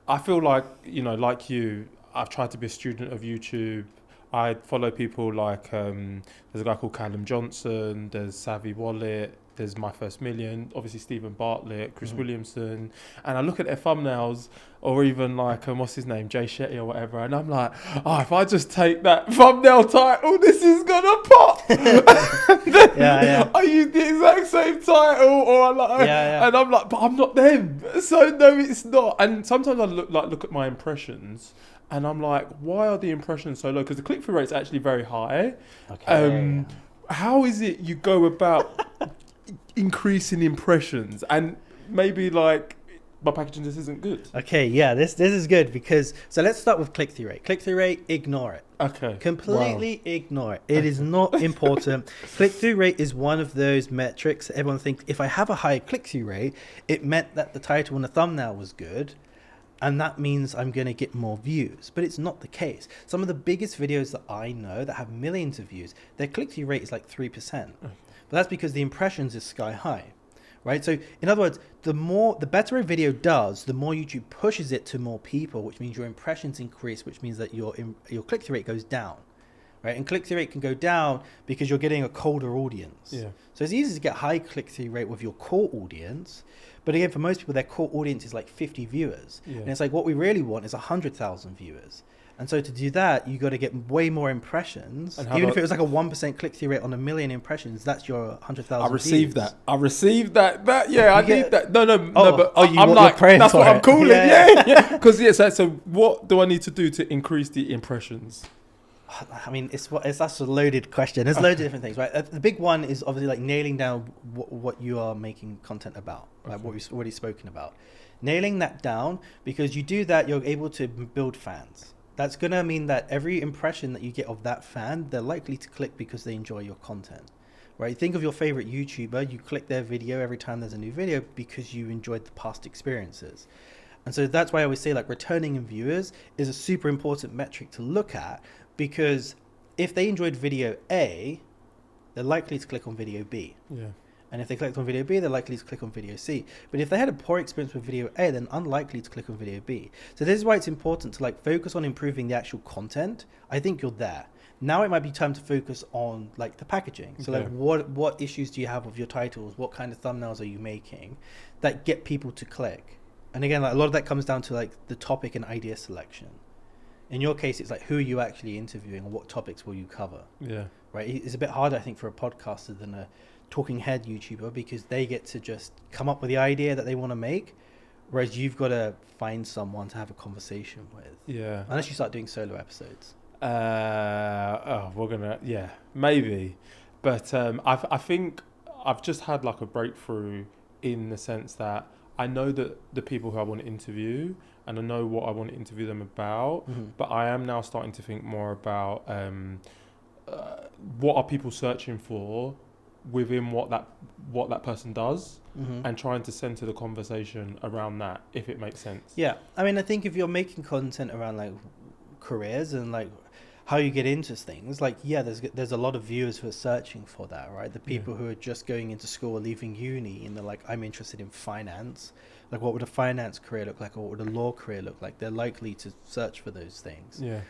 I feel like, you know, like you, I've tried to be a student of YouTube. I follow people like, there's a guy called Callum Johnson, there's Savvy Wallet, there's My First Million, obviously Stephen Bartlett, Chris Williamson, and I look at their thumbnails, or even like, what's his name, Jay Shetty or whatever, and I'm like, oh, if I just take that thumbnail title, this is gonna pop. I use the exact same title, or and I'm like, but I'm not them. So no, it's not. And sometimes I look at my impressions, and I'm like, why are the impressions so low? Because the click-through rate's actually very high. Okay. How is it you go about increasing impressions? And maybe like my packaging just isn't good. Okay, yeah, this is good because, so let's start with click-through rate. Click-through rate, ignore it. Okay. Completely ignore it. It is not important. Click-through rate is one of those metrics that everyone thinks, if I have a high click-through rate, it meant that the title and the thumbnail was good, and that means I'm going to get more views. But it's not the case. Some of the biggest videos that I know that have millions of views, their click-through rate is like 3%. But that's because the impressions is sky high, right? So in other words, the better a video does, the more YouTube pushes it to more people, which means your impressions increase, which means that your click-through rate goes down, right? And click-through rate can go down because you're getting a colder audience. Yeah. So it's easy to get high click-through rate with your core audience. But again, for most people, their core audience is like 50 viewers. Yeah. And it's like, what we really want is 100,000 viewers. And so to do that, you got to get way more impressions. Even if it was like a 1% click-through rate on 1 million impressions, that's your 100,000 I received that. I received that. I need that. No, but I'm like, that's what I'm calling. Yeah. Because so what do I need to do to increase the impressions? I mean, that's a loaded question. There's loads of different things, right? The big one is obviously like nailing down what you are making content about, like what we've already spoken about. Nailing that down, because you do that, you're able to build fans. That's going to mean that every impression that you get of that fan, they're likely to click because they enjoy your content, right? Think of your favorite YouTuber. You click their video every time there's a new video because you enjoyed the past experiences. And so that's why I always say like returning viewers is a super important metric to look at, because if they enjoyed video A, they're likely to click on video B. Yeah. And if they clicked on video B, they're likely to click on video C. But if they had a poor experience with video A, then unlikely to click on video B. So this is why it's important to like focus on improving the actual content. I think you're there. Now it might be time to focus on like the packaging. So like what issues do you have with your titles? What kind of thumbnails are you making that get people to click? And again, like a lot of that comes down to like the topic and idea selection. In your case, it's like, who are you actually interviewing and what topics will you cover? Yeah. Right. It's a bit harder, I think, for a podcaster than a talking head YouTuber, because they get to just come up with the idea that they want to make, whereas you've got to find someone to have a conversation with. Yeah. Unless you start doing solo episodes. Maybe. But I think I've just had like a breakthrough in the sense that I know that the people who I want to interview, and I know what I want to interview them about, but I am now starting to think more about what are people searching for within what that person does, and trying to center the conversation around that, if it makes sense. Yeah, I mean, I think if you're making content around like careers and like how you get into things, like there's a lot of viewers who are searching for that, right? The people who are just going into school or leaving uni and they're like, I'm interested in finance. Like, what would a finance career look like, or what would a law career look like? They're likely to search for those things. Yeah.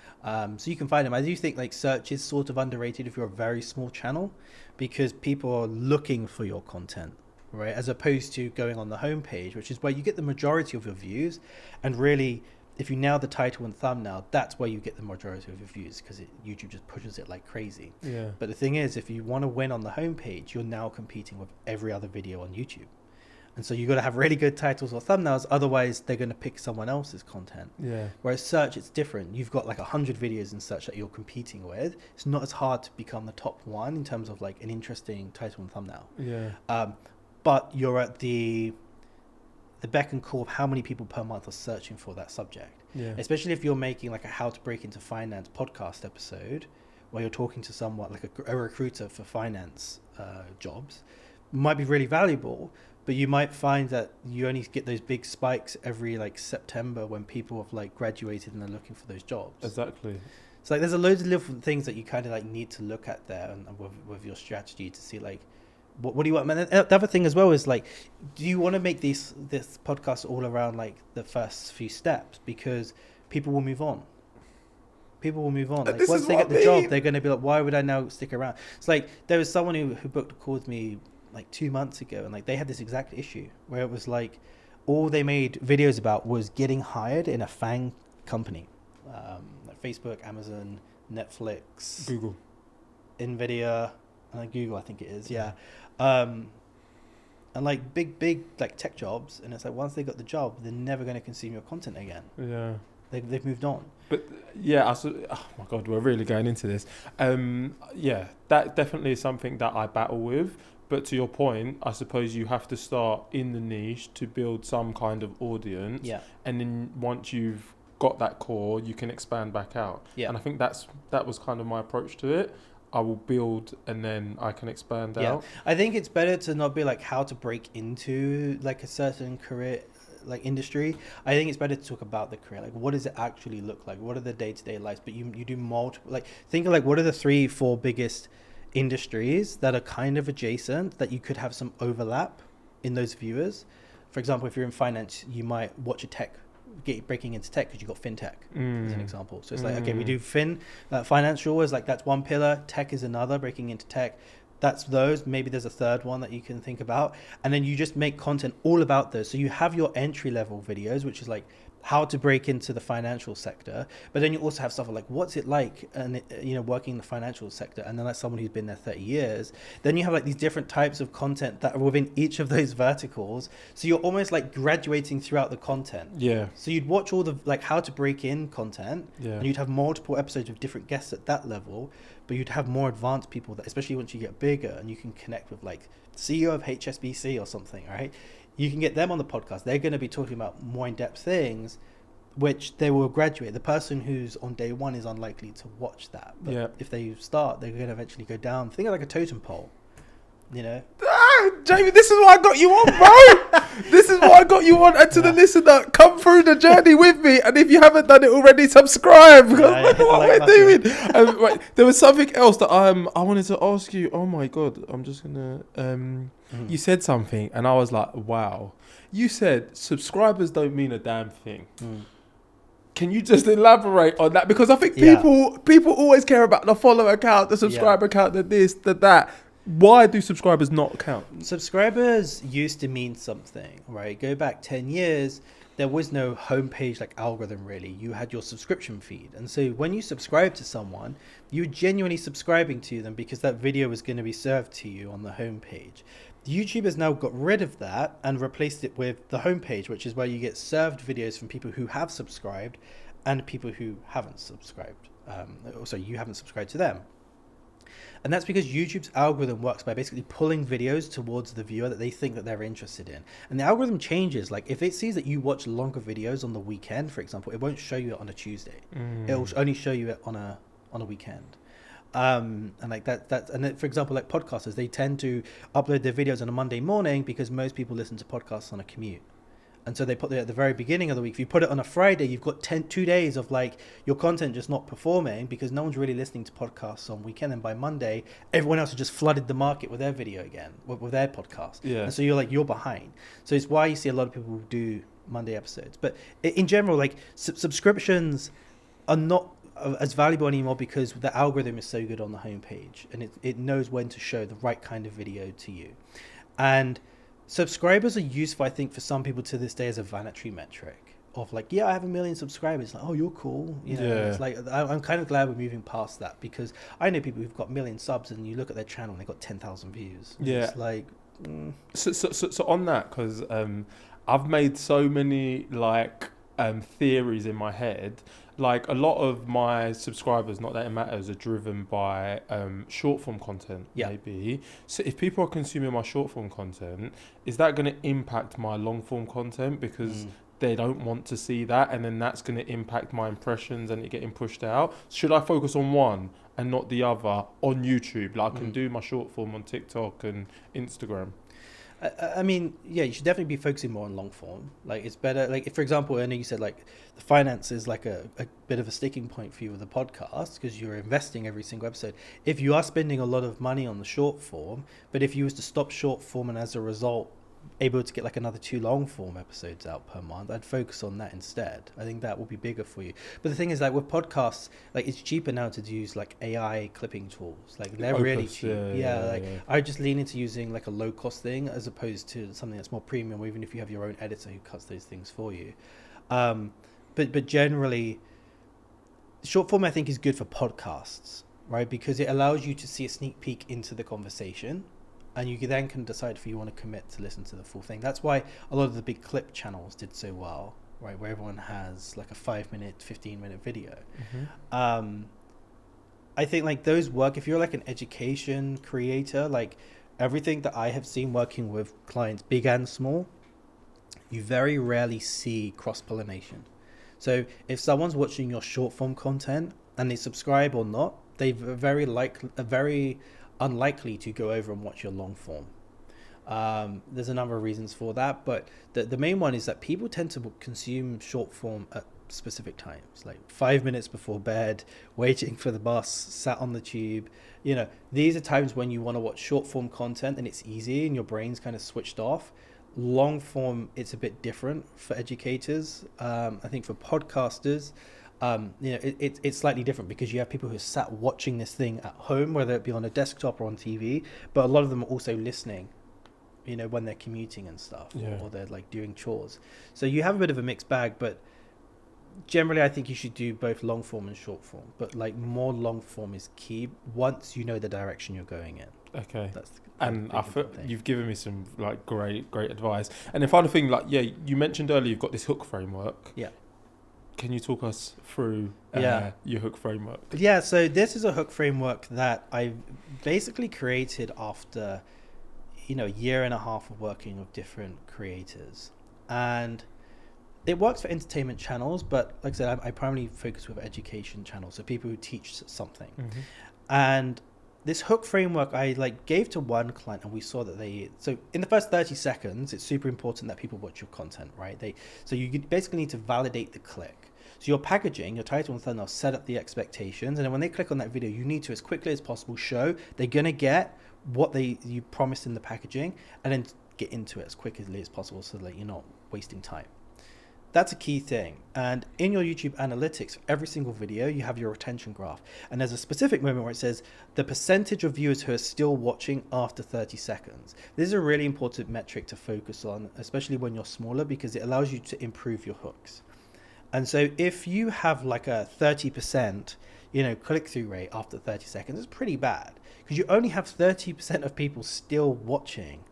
So you can find them. I do think like search is sort of underrated if you're a very small channel, because people are looking for your content, right? As opposed to going on the homepage, which is where you get the majority of your views. And really, if you nail the title and thumbnail, that's where you get the majority of your views, because YouTube just pushes it like crazy. Yeah. But the thing is, if you want to win on the homepage, you're now competing with every other video on YouTube. And so you got to have really good titles or thumbnails, otherwise they're going to pick someone else's content. Yeah. Whereas search, it's different. You've got like 100 videos in search that you're competing with. It's not as hard to become the top one in terms of like an interesting title and thumbnail. Yeah. But you're at the beck and call of how many people per month are searching for that subject. Yeah. Especially if you're making like a how to break into finance podcast episode, where you're talking to someone like a recruiter for finance jobs, might be really valuable. But you might find that you only get those big spikes every like September when people have like graduated and they're looking for those jobs. Exactly. So like there's a loads of different things that you kind of like need to look at there and with your strategy to see like what do you want? And the other thing as well is like, do you want to make this podcast all around like the first few steps? Because people will move on. People will move on. Like once they get the job, they're going to be like, why would I now stick around? It's like there was someone who booked a call with me like 2 months ago, and like they had this exact issue where it was like all they made videos about was getting hired in a FANG company, like Facebook, Amazon, Netflix, Google, Nvidia, and Google, I think it is. Yeah. And like big like tech jobs, and it's like once they got the job, they're never going to consume your content again. Yeah. They've moved on. But yeah, oh my God, we're really going into this. Yeah, that definitely is something that I battle with. But to your point, I suppose you have to start in the niche to build some kind of audience. Yeah. And then once you've got that core, you can expand back out. Yeah. And I think that was kind of my approach to it. I will build and then I can expand out. I think it's better to not be like how to break into like a certain career, like industry. I think it's better to talk about the career. Like, what does it actually look like? What are the day-to-day lives? But you do multiple, like think of like what are the 3-4 biggest industries that are kind of adjacent that you could have some overlap in those viewers. For example, if you're in finance, you might watch a tech breaking into tech because you got fintech as an example. So it's like, okay, we do financial is like, that's one pillar. Tech is another, breaking into tech. That's those. Maybe there's a third one that you can think about. And then you just make content all about those. So you have your entry level videos, which is like how to break into the financial sector. But then you also have stuff like, what's it like, and working in the financial sector. And then like someone who's been there 30 years, then you have like these different types of content that are within each of those verticals. So you're almost like graduating throughout the content. Yeah. So you'd watch all the like how to break in content, and you'd have multiple episodes of different guests at that level, but you'd have more advanced people that, especially once you get bigger and you can connect with like CEO of HSBC or something, right? You can get them on the podcast. They're going to be talking about more in-depth things, which they will graduate. The person who's on day one is unlikely to watch that. But if they start, they're going to eventually go down. Think of like a totem pole, Jamie, this is why I got you on, bro. This is why I got you on. And to the listener, come through the journey with me. And if you haven't done it already, subscribe. Because what am I doing? Right, there was something else that I wanted to ask you. Oh my God, I'm just gonna. You said something, and I was like, wow. You said subscribers don't mean a damn thing. Can you just elaborate on that? Because I think people always care about the follower count, the subscriber count, the this, the that. Why do subscribers not count? Subscribers used to mean something, right? Go back 10 years, there was no homepage like algorithm really. You had your subscription feed. And so when you subscribe to someone, you're genuinely subscribing to them because that video was going to be served to you on the homepage. YouTube has now got rid of that and replaced it with the homepage, which is where you get served videos from people who have subscribed and people who haven't subscribed. Also, you haven't subscribed to them. And that's because YouTube's algorithm works by basically pulling videos towards the viewer that they think that they're interested in. And the algorithm changes. Like if it sees that you watch longer videos on the weekend, for example, it won't show you it on a Tuesday. It will only show you it on a weekend. And like that, and then, for example, like podcasters, they tend to upload their videos on a Monday morning because most people listen to podcasts on a commute. And so they put it at the very beginning of the week. If you put it on a Friday, you've got 2 days of like your content just not performing because no one's really listening to podcasts on weekend. And by Monday, everyone else has just flooded the market with their video again, with their podcast. Yeah. And so you're behind. So it's why you see a lot of people do Monday episodes. But in general, like subscriptions are not as valuable anymore because the algorithm is so good on the homepage and it knows when to show the right kind of video to you. And subscribers are useful, I think, for some people to this day as a vanity metric of like, I have 1 million subscribers. Like, oh, you're cool. It's like, I'm kind of glad we're moving past that because I know people who've got 1 million subs and you look at their channel and they've got 10,000 views. Yeah. It's like, So on that, because I've made so many like theories in my head. Like a lot of my subscribers, not that it matters, are driven by short form content, maybe. So if people are consuming my short form content, is that going to impact my long form content because they don't want to see that, and then that's going to impact my impressions and it getting pushed out? Should I focus on one and not the other on YouTube? Like I can do my short form on TikTok and Instagram. I mean, yeah, you should definitely be focusing more on long form. Like, it's better. Like, if, for example, I know you said like the finance is like a bit of a sticking point for you with the podcast because you're investing every single episode. If you are spending a lot of money on the short form, but if you was to stop short form and as a result able to get like another 2 long form episodes out per month, I'd focus on that instead. I think that will be bigger for you. But the thing is, like with podcasts, like it's cheaper now to use like AI clipping tools. Like they're really cheap. Yeah. I just lean into using like a low cost thing as opposed to something that's more premium, or even if you have your own editor who cuts those things for you. But generally, short form I think is good for podcasts, right? Because it allows you to see a sneak peek into the conversation. And you then can decide if you want to commit to listen to the full thing. That's why a lot of the big clip channels did so well, right? Where everyone has like a 5-minute, 15-minute video. I think like those work if you're like an education creator. Like everything that I have seen working with clients, big and small, you very rarely see cross-pollination. So if someone's watching your short form content and they subscribe or not, they're very unlikely to go over and watch your long form. There's a number of reasons for that, but the main one is that people tend to consume short form at specific times, like 5 minutes before bed, waiting for the bus, sat on the tube. These are times when you want to watch short form content and it's easy and your brain's kind of switched off. Long form, it's a bit different for educators. I think for podcasters, it's slightly different because you have people who are sat watching this thing at home, whether it be on a desktop or on TV, but a lot of them are also listening, when they're commuting and stuff, or they're like doing chores. So you have a bit of a mixed bag, but generally I think you should do both long form and short form, but like more long form is key once you know the direction you're going in. Okay. And I feel you've given me some like great advice. And the final thing, like, you mentioned earlier you've got this hook framework. Yeah. Can you talk us through your hook framework? Yeah, so this is a hook framework that I basically created after, a year and a half of working with different creators. And it works for entertainment channels, but like I said, I primarily focus with education channels, so people who teach something. And this hook framework I gave to one client, and we saw that so in the first 30 seconds, it's super important that people watch your content, right? So you basically need to validate the click. So your packaging, your title and thumbnail, set up the expectations, and then when they click on that video, you need to, as quickly as possible, show they're gonna get what you promised in the packaging, and then get into it as quickly as possible so that you're not wasting time. That's a key thing. And in your YouTube analytics, for every single video, you have your retention graph. And there's a specific moment where it says the percentage of viewers who are still watching after 30 seconds. This is a really important metric to focus on, especially when you're smaller, because it allows you to improve your hooks. And so if you have like a 30%, click-through rate after 30 seconds, it's pretty bad because you only have 30% of people still watching.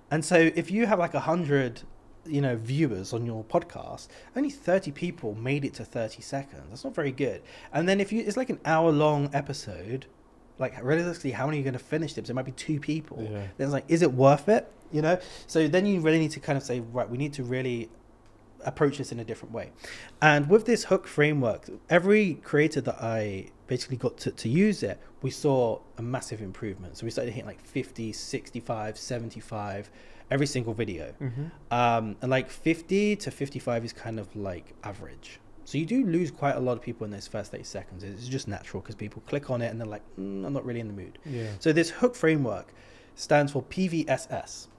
And so if you have like 100 viewers on your podcast, only 30 people made it to 30 seconds. That's not very good. And then it's like an hour-long episode, like realistically, how many are you going to finish them? So it might be 2 people. Then it's like, is it worth it? So then you really need to kind of say, right, we need to really approach this in a different way. And with this hook framework, every creator that I basically got to use it, we saw a massive improvement. So we started hitting like 50, 65, 75 every single video. And like 50 to 55 is kind of like average. So you do lose quite a lot of people in those first 8 seconds. It's just natural because people click on it and they're like, I'm not really in the mood. So this hook framework stands for PVSS.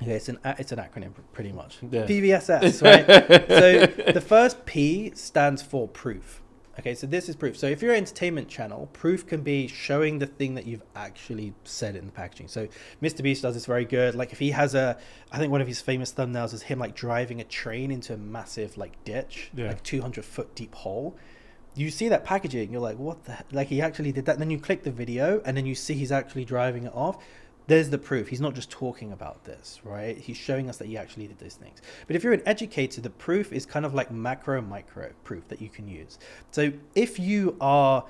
Okay, it's an acronym pretty much. PVSS, right? So the first P stands for proof. Okay, so this is proof. So if you're an entertainment channel, proof can be showing the thing that you've actually said in the packaging. So Mr. Beast does this very good. Like if he has I think one of his famous thumbnails is him like driving a train into a massive like ditch, like 200-foot deep hole. You see that packaging, you're like, what the heck? Like he actually did that. And then you click the video and then you see he's actually driving it off. There's the proof. He's not just talking about this, right? He's showing us that he actually did those things. But if you're an educator, the proof is kind of like macro, micro proof that you can use. So if you are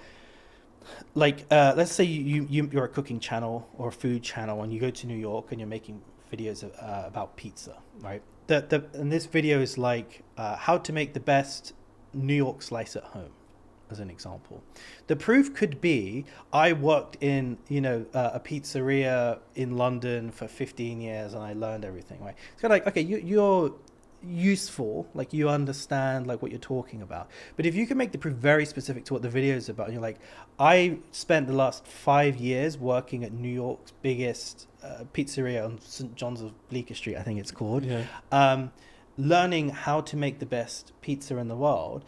like, let's say you're a cooking channel or a food channel and you go to New York and you're making videos about pizza, right? And this video is like how to make the best New York slice at home. as an example. The proof could be I worked in, a pizzeria in London for 15 years and I learned everything, right? It's kind of like, okay, you're useful, like you understand like what you're talking about. But if you can make the proof very specific to what the video is about, and you're like, I spent the last 5 years working at New York's biggest pizzeria on St. John's of Bleecker Street, I think it's called, learning how to make the best pizza in the world,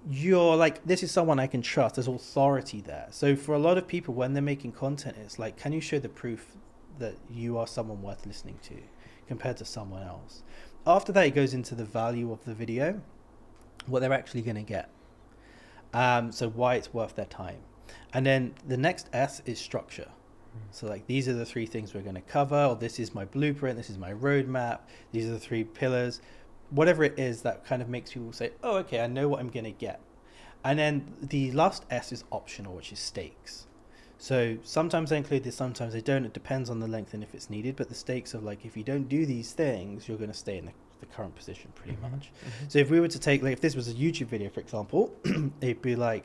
you're like, this is someone I can trust. There's authority there. So for a lot of people, when they're making content, it's like, can you show the proof that you are someone worth listening to compared to someone else? After that, it goes into the value of the video, what they're actually going to get. So why it's worth their time. And then the next S is structure. So like, these are the 3 things we're going to cover, or this is my blueprint, this is my roadmap, these are the 3 pillars, whatever it is that kind of makes people say, oh, okay, I know what I'm going to get. And then the last S is optional, which is stakes. So sometimes I include this, sometimes I don't. It depends on the length and if it's needed. But the stakes of like, if you don't do these things, you're going to stay in the current position pretty much. So if we were to take, like, if this was a YouTube video, for example, it'd be like,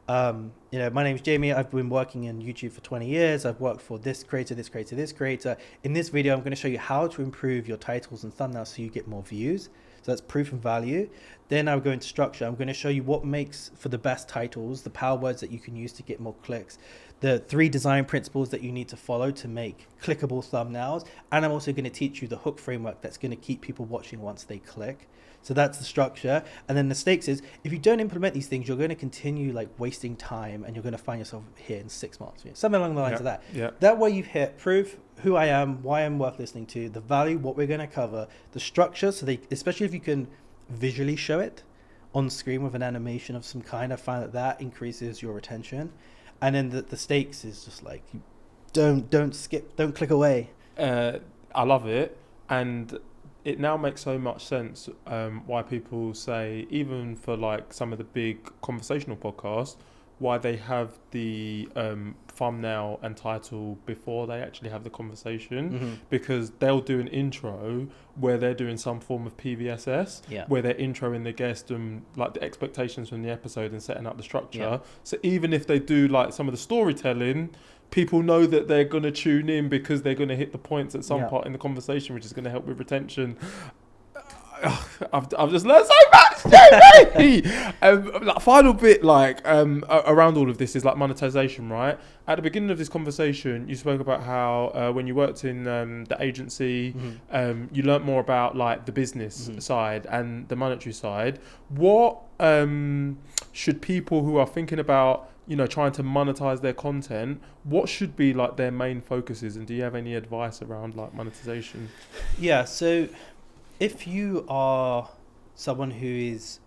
my name's Jamie. I've been working in YouTube for 20 years. I've worked for this creator, this creator, this creator. In this video, I'm going to show you how to improve your titles and thumbnails so you get more views. So that's proof and value. Then I'll go into structure. I'm going to show you what makes for the best titles, the power words that you can use to get more clicks, the 3 design principles that you need to follow to make clickable thumbnails. And I'm also going to teach you the hook framework that's going to keep people watching once they click. So that's the structure. And then the stakes is, if you don't implement these things, you're going to continue like wasting time and you're going to find yourself here in 6 months. Something along the lines of that. Yeah. That way you've hit proof, who I am, why I'm worth listening to, the value, what we're going to cover, the structure. So they, especially if you can visually show it on screen with an animation of some kind, I find that increases your retention. And then the stakes is just like, don't skip, don't click away. I love it. And it now makes so much sense why people say, even for like some of the big conversational podcasts, why they have the thumbnail and title before they actually have the conversation, because they'll do an intro where they're doing some form of PVSS, where they're introing the guest and like the expectations from the episode and setting up the structure. So even if they do like some of the storytelling, people know that they're going to tune in because they're going to hit the points at some part in the conversation, which is going to help with retention. I've just learned so much, Jamie! Final bit, around all of this is like monetization, right? At the beginning of this conversation, you spoke about how when you worked in the agency, you learnt more about like the business side and the monetary side. What should people who are thinking about, trying to monetize their content, what should be like their main focuses? And do you have any advice around like monetization? Yeah, so if you are someone who is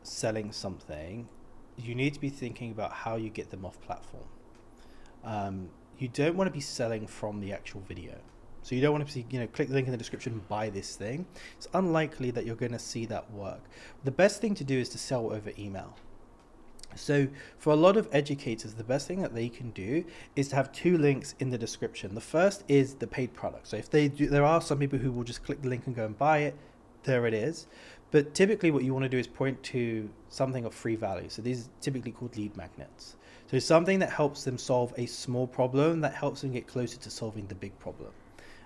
selling something, you need to be thinking about how you get them off platform. You don't want to be selling from the actual video. So you don't want to see, click the link in the description and buy this thing. It's unlikely that you're going to see that work. The best thing to do is to sell over email. So for a lot of educators, the best thing that they can do is to have 2 links in the description. The first is the paid product. So if they do, there are some people who will just click the link and go and buy it. There it is. But typically what you want to do is point to something of free value. So these are typically called lead magnets. So something that helps them solve a small problem that helps them get closer to solving the big problem.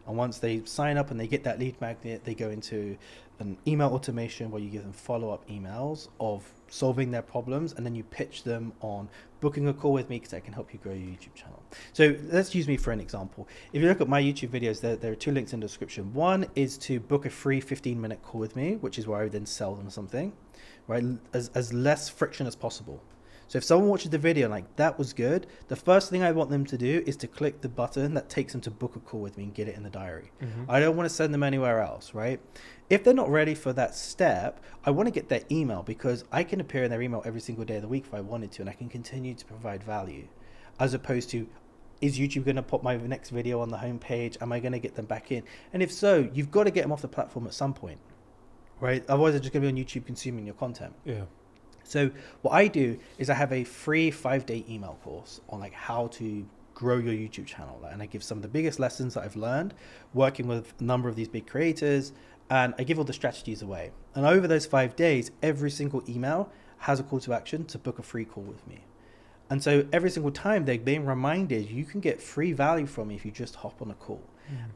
And once they sign up and they get that lead magnet, they go into an email automation where you give them follow-up emails of solving their problems, and then you pitch them on booking a call with me because I can help you grow your YouTube channel. So let's use me for an example. If you look at my YouTube videos, there are 2 links in the description. One is to book a free 15-minute call with me, which is where I would then sell them something, right? As less friction as possible. So if someone watches the video and like, that was good, the first thing I want them to do is to click the button that takes them to book a call with me and get it in the diary. I don't want to send them anywhere else, right? If they're not ready for that step, I want to get their email because I can appear in their email every single day of the week if I wanted to, and I can continue to provide value, as opposed to, is YouTube going to pop my next video on the homepage? Am I going to get them back in? And if so, you've got to get them off the platform at some point, right? Otherwise they're just going to be on YouTube consuming your content. Yeah. So what I do is I have a free 5-day email course on like how to grow your YouTube channel. And I give some of the biggest lessons that I've learned working with a number of these big creators, and I give all the strategies away. And over those 5 days, every single email, has a call to action to book a free call with me. And so every single time they're being reminded, you can get free value from me if you just hop on a call.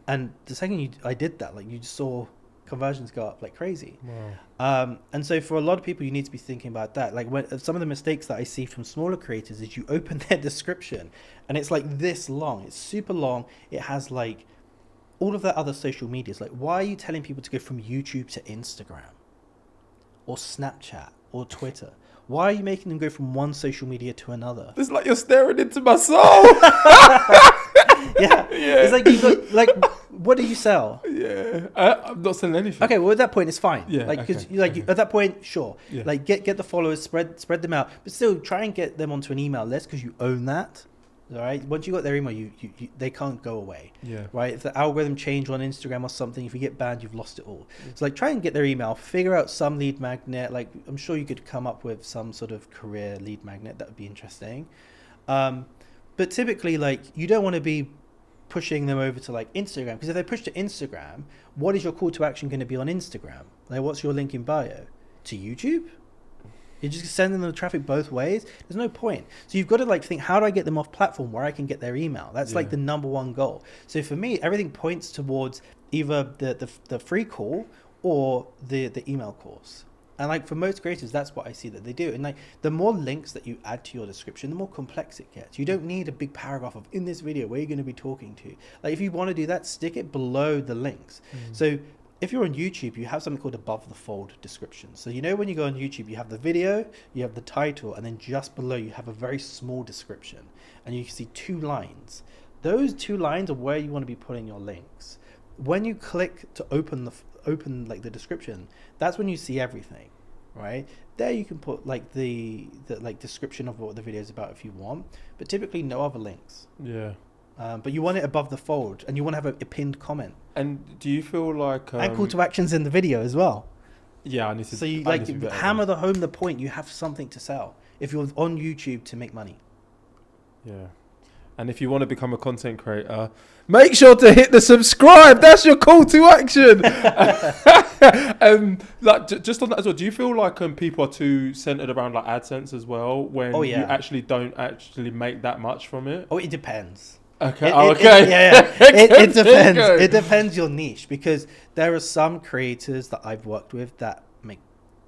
And the second I did that, like, you just saw conversions go up like crazy. Wow. And so for a lot of people, you need to be thinking about that. Like, when some of the mistakes that I see from smaller creators is you open their description and it's like this long. It's super long. It has like all of the other social medias. Like, why are you telling people to go from YouTube to Instagram or Snapchat or Twitter? Why are you making them go from one social media to another? It's like you're staring into my soul. Yeah. It's like, you got, like, what do you sell? Yeah. I'm not selling anything. Okay, well, at that point, it's fine. Yeah. Like, because Okay. at that point, sure. Yeah. Like, get the followers, spread them out, but still try and get them onto an email list because you own that. All right. Once you got their email, you they can't go away. Yeah. Right. If the algorithm change on Instagram or something, if you get banned, you've lost it all. So like, try and get their email, figure out some lead magnet. Like, I'm sure you could come up with some sort of career lead magnet. That would be interesting. But typically, like, you don't want to be pushing them over to like Instagram, because if they push to Instagram, what is your call to action going to be on Instagram? Like, what's your link in bio? To YouTube? You're just sending them the traffic both ways. There's no point. So you've got to like think, how do I get them off platform where I can get their email? That's like the number one goal. So for me, everything points towards either the free call or the email course. And like, for most creators, that's what I see that they do. And like, the more links that you add to your description, the more complex it gets. You don't need a big paragraph of, in this video, where you're going to be talking to. Like, if you want to do that, stick it below the links. So if you're on YouTube, you have something called above the fold description. So, you know, when you go on YouTube, you have the video, you have the title, and then just below you have a very small description. And you can see 2 lines. Those 2 lines are where you want to be putting your links. When you click to open like the description, that's when you see everything, right? There you can put like the like description of what the video is about if you want, but typically no other links. Yeah. But you want it above the fold, and you want to have a pinned comment. And do you feel like And call to actions in the video as well. Yeah, I need to. So you I like need to be better hammer the home the point. You have something to sell if you're on YouTube to make money. Yeah. And if you want to become a content creator, make sure to hit the subscribe. That's your call to action. Like, just on that as well, do you feel like people are too centered around like AdSense as well, when you actually don't actually make that much from it? Oh, it depends. Okay. It depends. It depends your niche, because there are some creators that I've worked with that make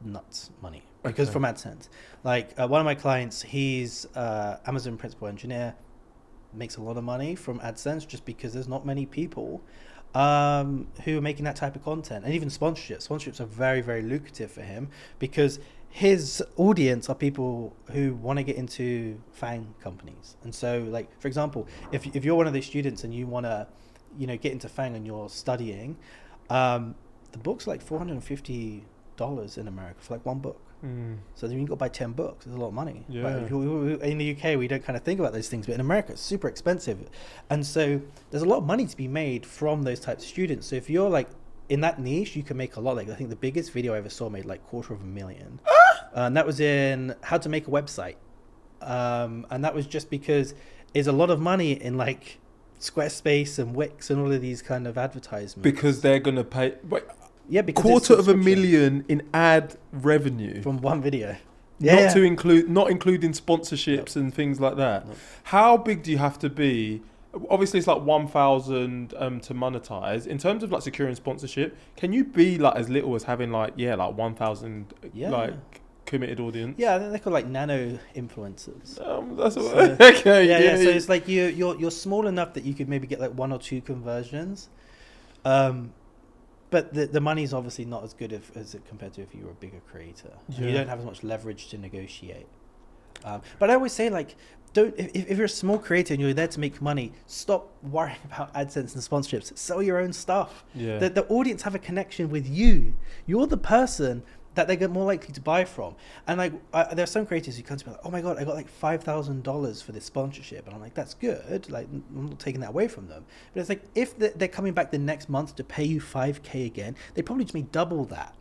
nuts money because from AdSense. Like one of my clients, he's Amazon principal engineer, makes a lot of money from AdSense just because there's not many people who are making that type of content. And even sponsorships are very, very lucrative for him, because his audience are people who want to get into FANG companies. And so, like, for example, if you're one of these students and you want to, you know, get into FANG and you're studying, the book's like $450 in America for like one book. So then you can go buy 10 books. It's a lot of money. Yeah. Right? In the UK, we don't kind of think about those things, but in America, it's super expensive. And so there's a lot of money to be made from those types of students. So if you're like in that niche, you can make a lot. Like, I think the biggest video I ever saw made like $250,000. And that was in how to make a website. And that was just because there's a lot of money in like Squarespace and Wix and all of these kind of advertisements. Because they're going to pay... Wait, yeah, because $250,000 in ad revenue from one video. Not including sponsorships and things like that. How big do you have to be? Obviously, it's like 1,000 to monetize. In terms of like securing sponsorship, can you be like as little as having like 1,000 like committed audience? Yeah, I think they're called like nano influencers. That's okay. Yeah. So it's like you're small enough that you could maybe get like 1 or 2 conversions. But the money's obviously not as good as it compared to if you were a bigger creator. You don't have as much leverage to negotiate. But I always say, like, if you're a small creator and you're there to make money, stop worrying about AdSense and sponsorships. Sell your own stuff. Yeah. The audience have a connection with you. You're the person that they get more likely to buy from. And like, there are some creators who come to me like, oh my God, I got like $5,000 for this sponsorship. And I'm like, that's good. Like, I'm not taking that away from them. But it's like, if they're coming back the next month to pay you $5,000 again, they probably just made double that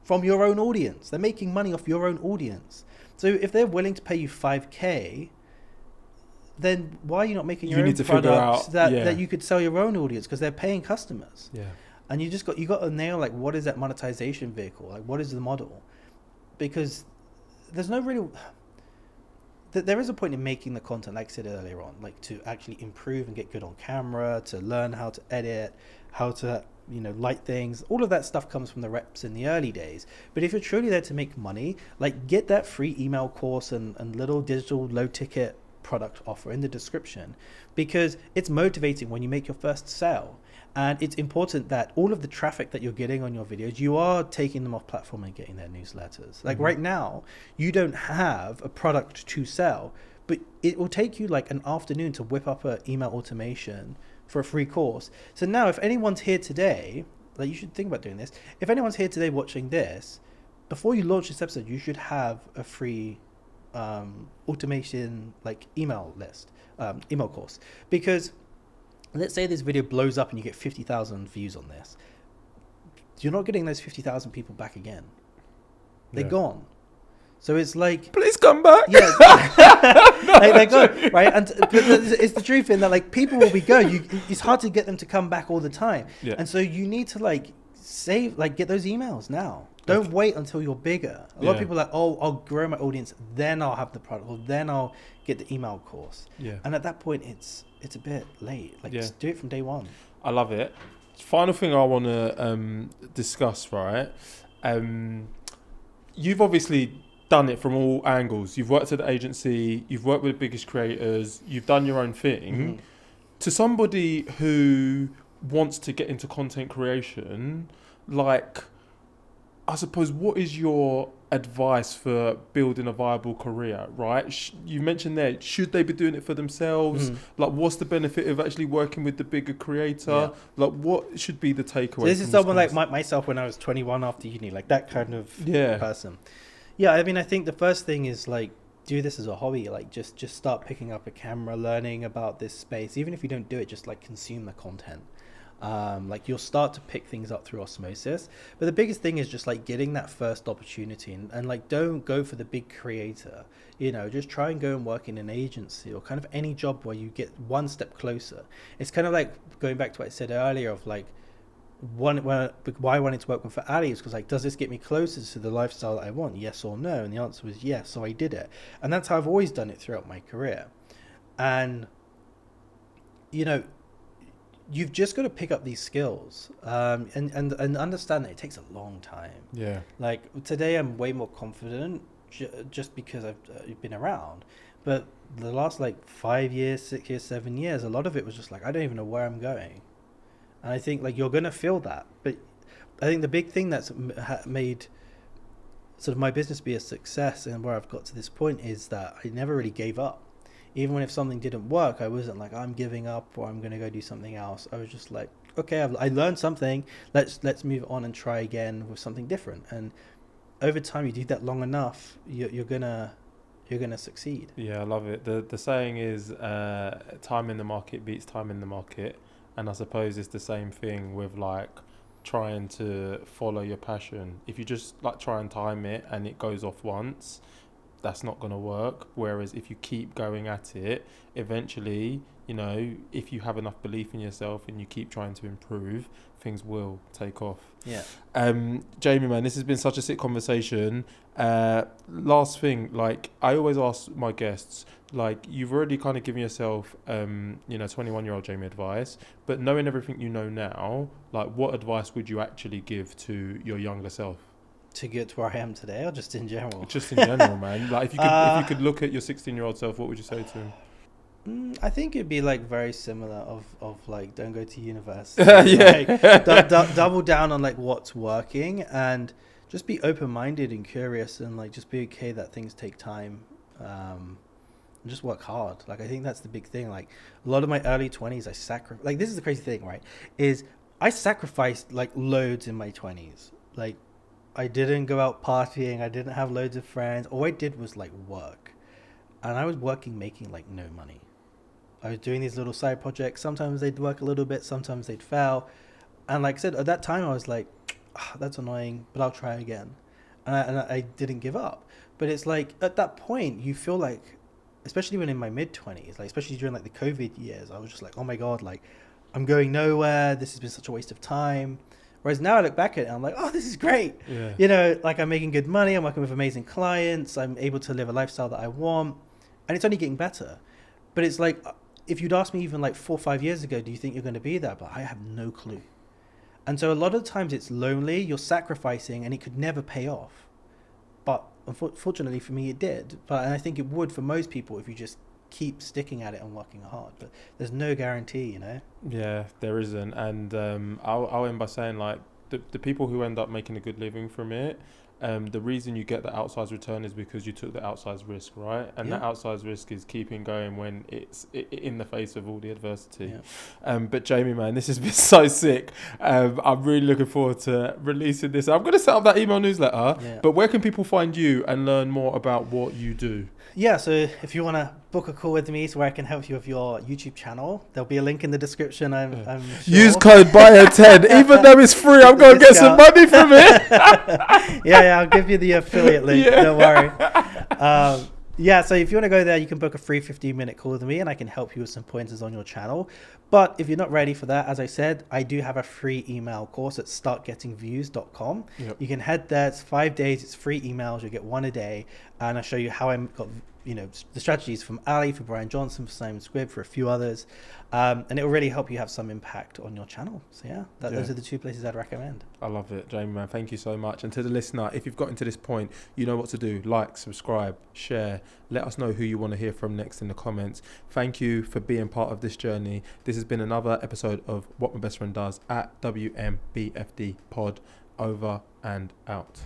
from your own audience. They're making money off your own audience. So if they're willing to pay you $5,000, then why are you not making your own products that you could sell your own audience? Because they're paying customers. Yeah. And you got to nail, like, what is that monetization vehicle? Like, what is the model? Because there's no real. There is a point in making the content, like I said earlier on, like to actually improve and get good on camera, to learn how to edit, how to, light things. All of that stuff comes from the reps in the early days. But if you're truly there to make money, like get that free email course and little digital low ticket product offer in the description, because it's motivating when you make your first sale. And it's important that all of the traffic that you're getting on your videos, you are taking them off platform and getting their newsletters. Like right now, you don't have a product to sell, but it will take you like an afternoon to whip up an email automation for a free course. So now if anyone's here today, like you should think about doing this. If anyone's here today watching this, before you launch this episode, you should have a free automation like email list, email course. Because let's say this video blows up and you get 50,000 views on this. You're not getting those 50,000 people back again. They're gone. So it's like, please come back. Yeah, they're gone, right? And it's the truth in that like people will be going. It's hard to get them to come back all the time. Yeah. And so you need to like get those emails now. Don't wait until you're bigger. A lot of people are like, oh, I'll grow my audience, then I'll have the product, or then I'll get the email course. Yeah. And at that point, it's a bit late. Like, just do it from day one. I love it. Final thing I want to discuss, right? You've obviously done it from all angles. You've worked at the agency. You've worked with the biggest creators. You've done your own thing. Mm-hmm. To somebody who wants to get into content creation, like, I suppose, what is your advice for building a viable career, right? You mentioned there, should they be doing it for themselves? Like, what's the benefit of actually working with the bigger creator? Like, what should be the takeaway? So this is someone like myself when I was 21 after uni, like that kind of person. Yeah, I mean, I think the first thing is like, do this as a hobby. Like, just start picking up a camera, learning about this space. Even if you don't do it, just like consume the content. Like you'll start to pick things up through osmosis. But the biggest thing is just like getting that first opportunity and like don't go for the big creator, just try and go and work in an agency or kind of any job where you get one step closer. It's kind of like going back to what I said earlier of like why I wanted to work with Ali is because like, does this get me closer to the lifestyle that I want? Yes or no? And the answer was yes. So I did it. And that's how I've always done it throughout my career. And, you've just got to pick up these skills and understand that it takes a long time. Yeah. Like today I'm way more confident just because I've been around. But the last like 5 years, 6 years, 7 years, a lot of it was just like, I don't even know where I'm going. And I think like you're going to feel that. But I think the big thing that's made sort of my business be a success and where I've got to this point is that I never really gave up. Even when if something didn't work, I wasn't like, I'm giving up or I'm going to go do something else. I was just like, okay, I learned something. Let's move on and try again with something different. And over time, you do that long enough, you're gonna succeed. Yeah, I love it. The saying is, time in the market beats time in the market. And I suppose it's the same thing with like trying to follow your passion. If you just like try and time it and it goes off once, that's not going to work. Whereas if you keep going at it, eventually, if you have enough belief in yourself and you keep trying to improve, things will take off. Yeah. Jamie, man, this has been such a sick conversation. Last thing, like I always ask my guests, like you've already kind of given yourself, 21-year-old Jamie advice, but knowing everything you know now, like what advice would you actually give to your younger self? To get to where I am today, or just in general? Just in general, man. Like, if you could look at your 16-year-old self, what would you say to him? I think it'd be like very similar of like, don't go to university. Like, double down on like what's working and just be open-minded and curious and like just be okay that things take time. And just work hard. Like, I think that's the big thing. Like, a lot of my early 20s, I sacrificed. Like, this is the crazy thing, right? Is I sacrificed like loads in my 20s. Like, I didn't go out partying. I didn't have loads of friends. All I did was like work. And I was making like no money. I was doing these little side projects. Sometimes they'd work a little bit. Sometimes they'd fail. And like I said, at that time I was like, that's annoying, but I'll try again. And I didn't give up. But it's like at that point you feel like, especially when in my mid-20s, like especially during like the COVID years, I was just like, oh my God, like I'm going nowhere. This has been such a waste of time. Whereas now I look back at it and I'm like, oh, this is great. Yeah. You know, like I'm making good money. I'm working with amazing clients. I'm able to live a lifestyle that I want. And it's only getting better. But it's like, if you'd asked me even like 4 or 5 years ago, do you think you're going to be there? But I have no clue. And so a lot of times it's lonely, you're sacrificing, and it could never pay off. But unfortunately for me, it did. But and I think it would for most people if you just keep sticking at it and working hard. But there's no guarantee, you know? Yeah, there isn't. And I'll end by saying, like, the people who end up making a good living from it, the reason you get the outsized return is because you took the outsized risk, right? And that outsized risk is keeping going when it's in the face of all the adversity. Yeah. But Jamie, man, this has been so sick. I'm really looking forward to releasing this. I'm going to set up that email newsletter. Yeah. But where can people find you and learn more about what you do? Yeah, so if you want to book a call with me so where I can help you with your YouTube channel, there'll be a link in the description. I'm sure. Use code BUYER10. Even though it's free, I'm going to get some money from it. yeah, I'll give you the affiliate link. Yeah. Don't worry. Yeah, so if you want to go there, you can book a free 15-minute call with me and I can help you with some pointers on your channel. But if you're not ready for that, as I said, I do have a free email course at startgettingviews.com. Yep. You can head there. It's 5 days. It's free emails. You'll get one a day. And I'll show you how I got, you know, the strategies from Ali, for Brian Johnson, for Simon Squibb, for a few others. And it will really help you have some impact on your channel. So yeah, those are the 2 places I'd recommend. I love it, Jamie, man. Thank you so much. And to the listener, if you've gotten to this point, you know what to do. Like, subscribe, share. Let us know who you want to hear from next in the comments. Thank you for being part of this journey. This has been another episode of What My Best Friend Does at WMBFD Pod. Over and out.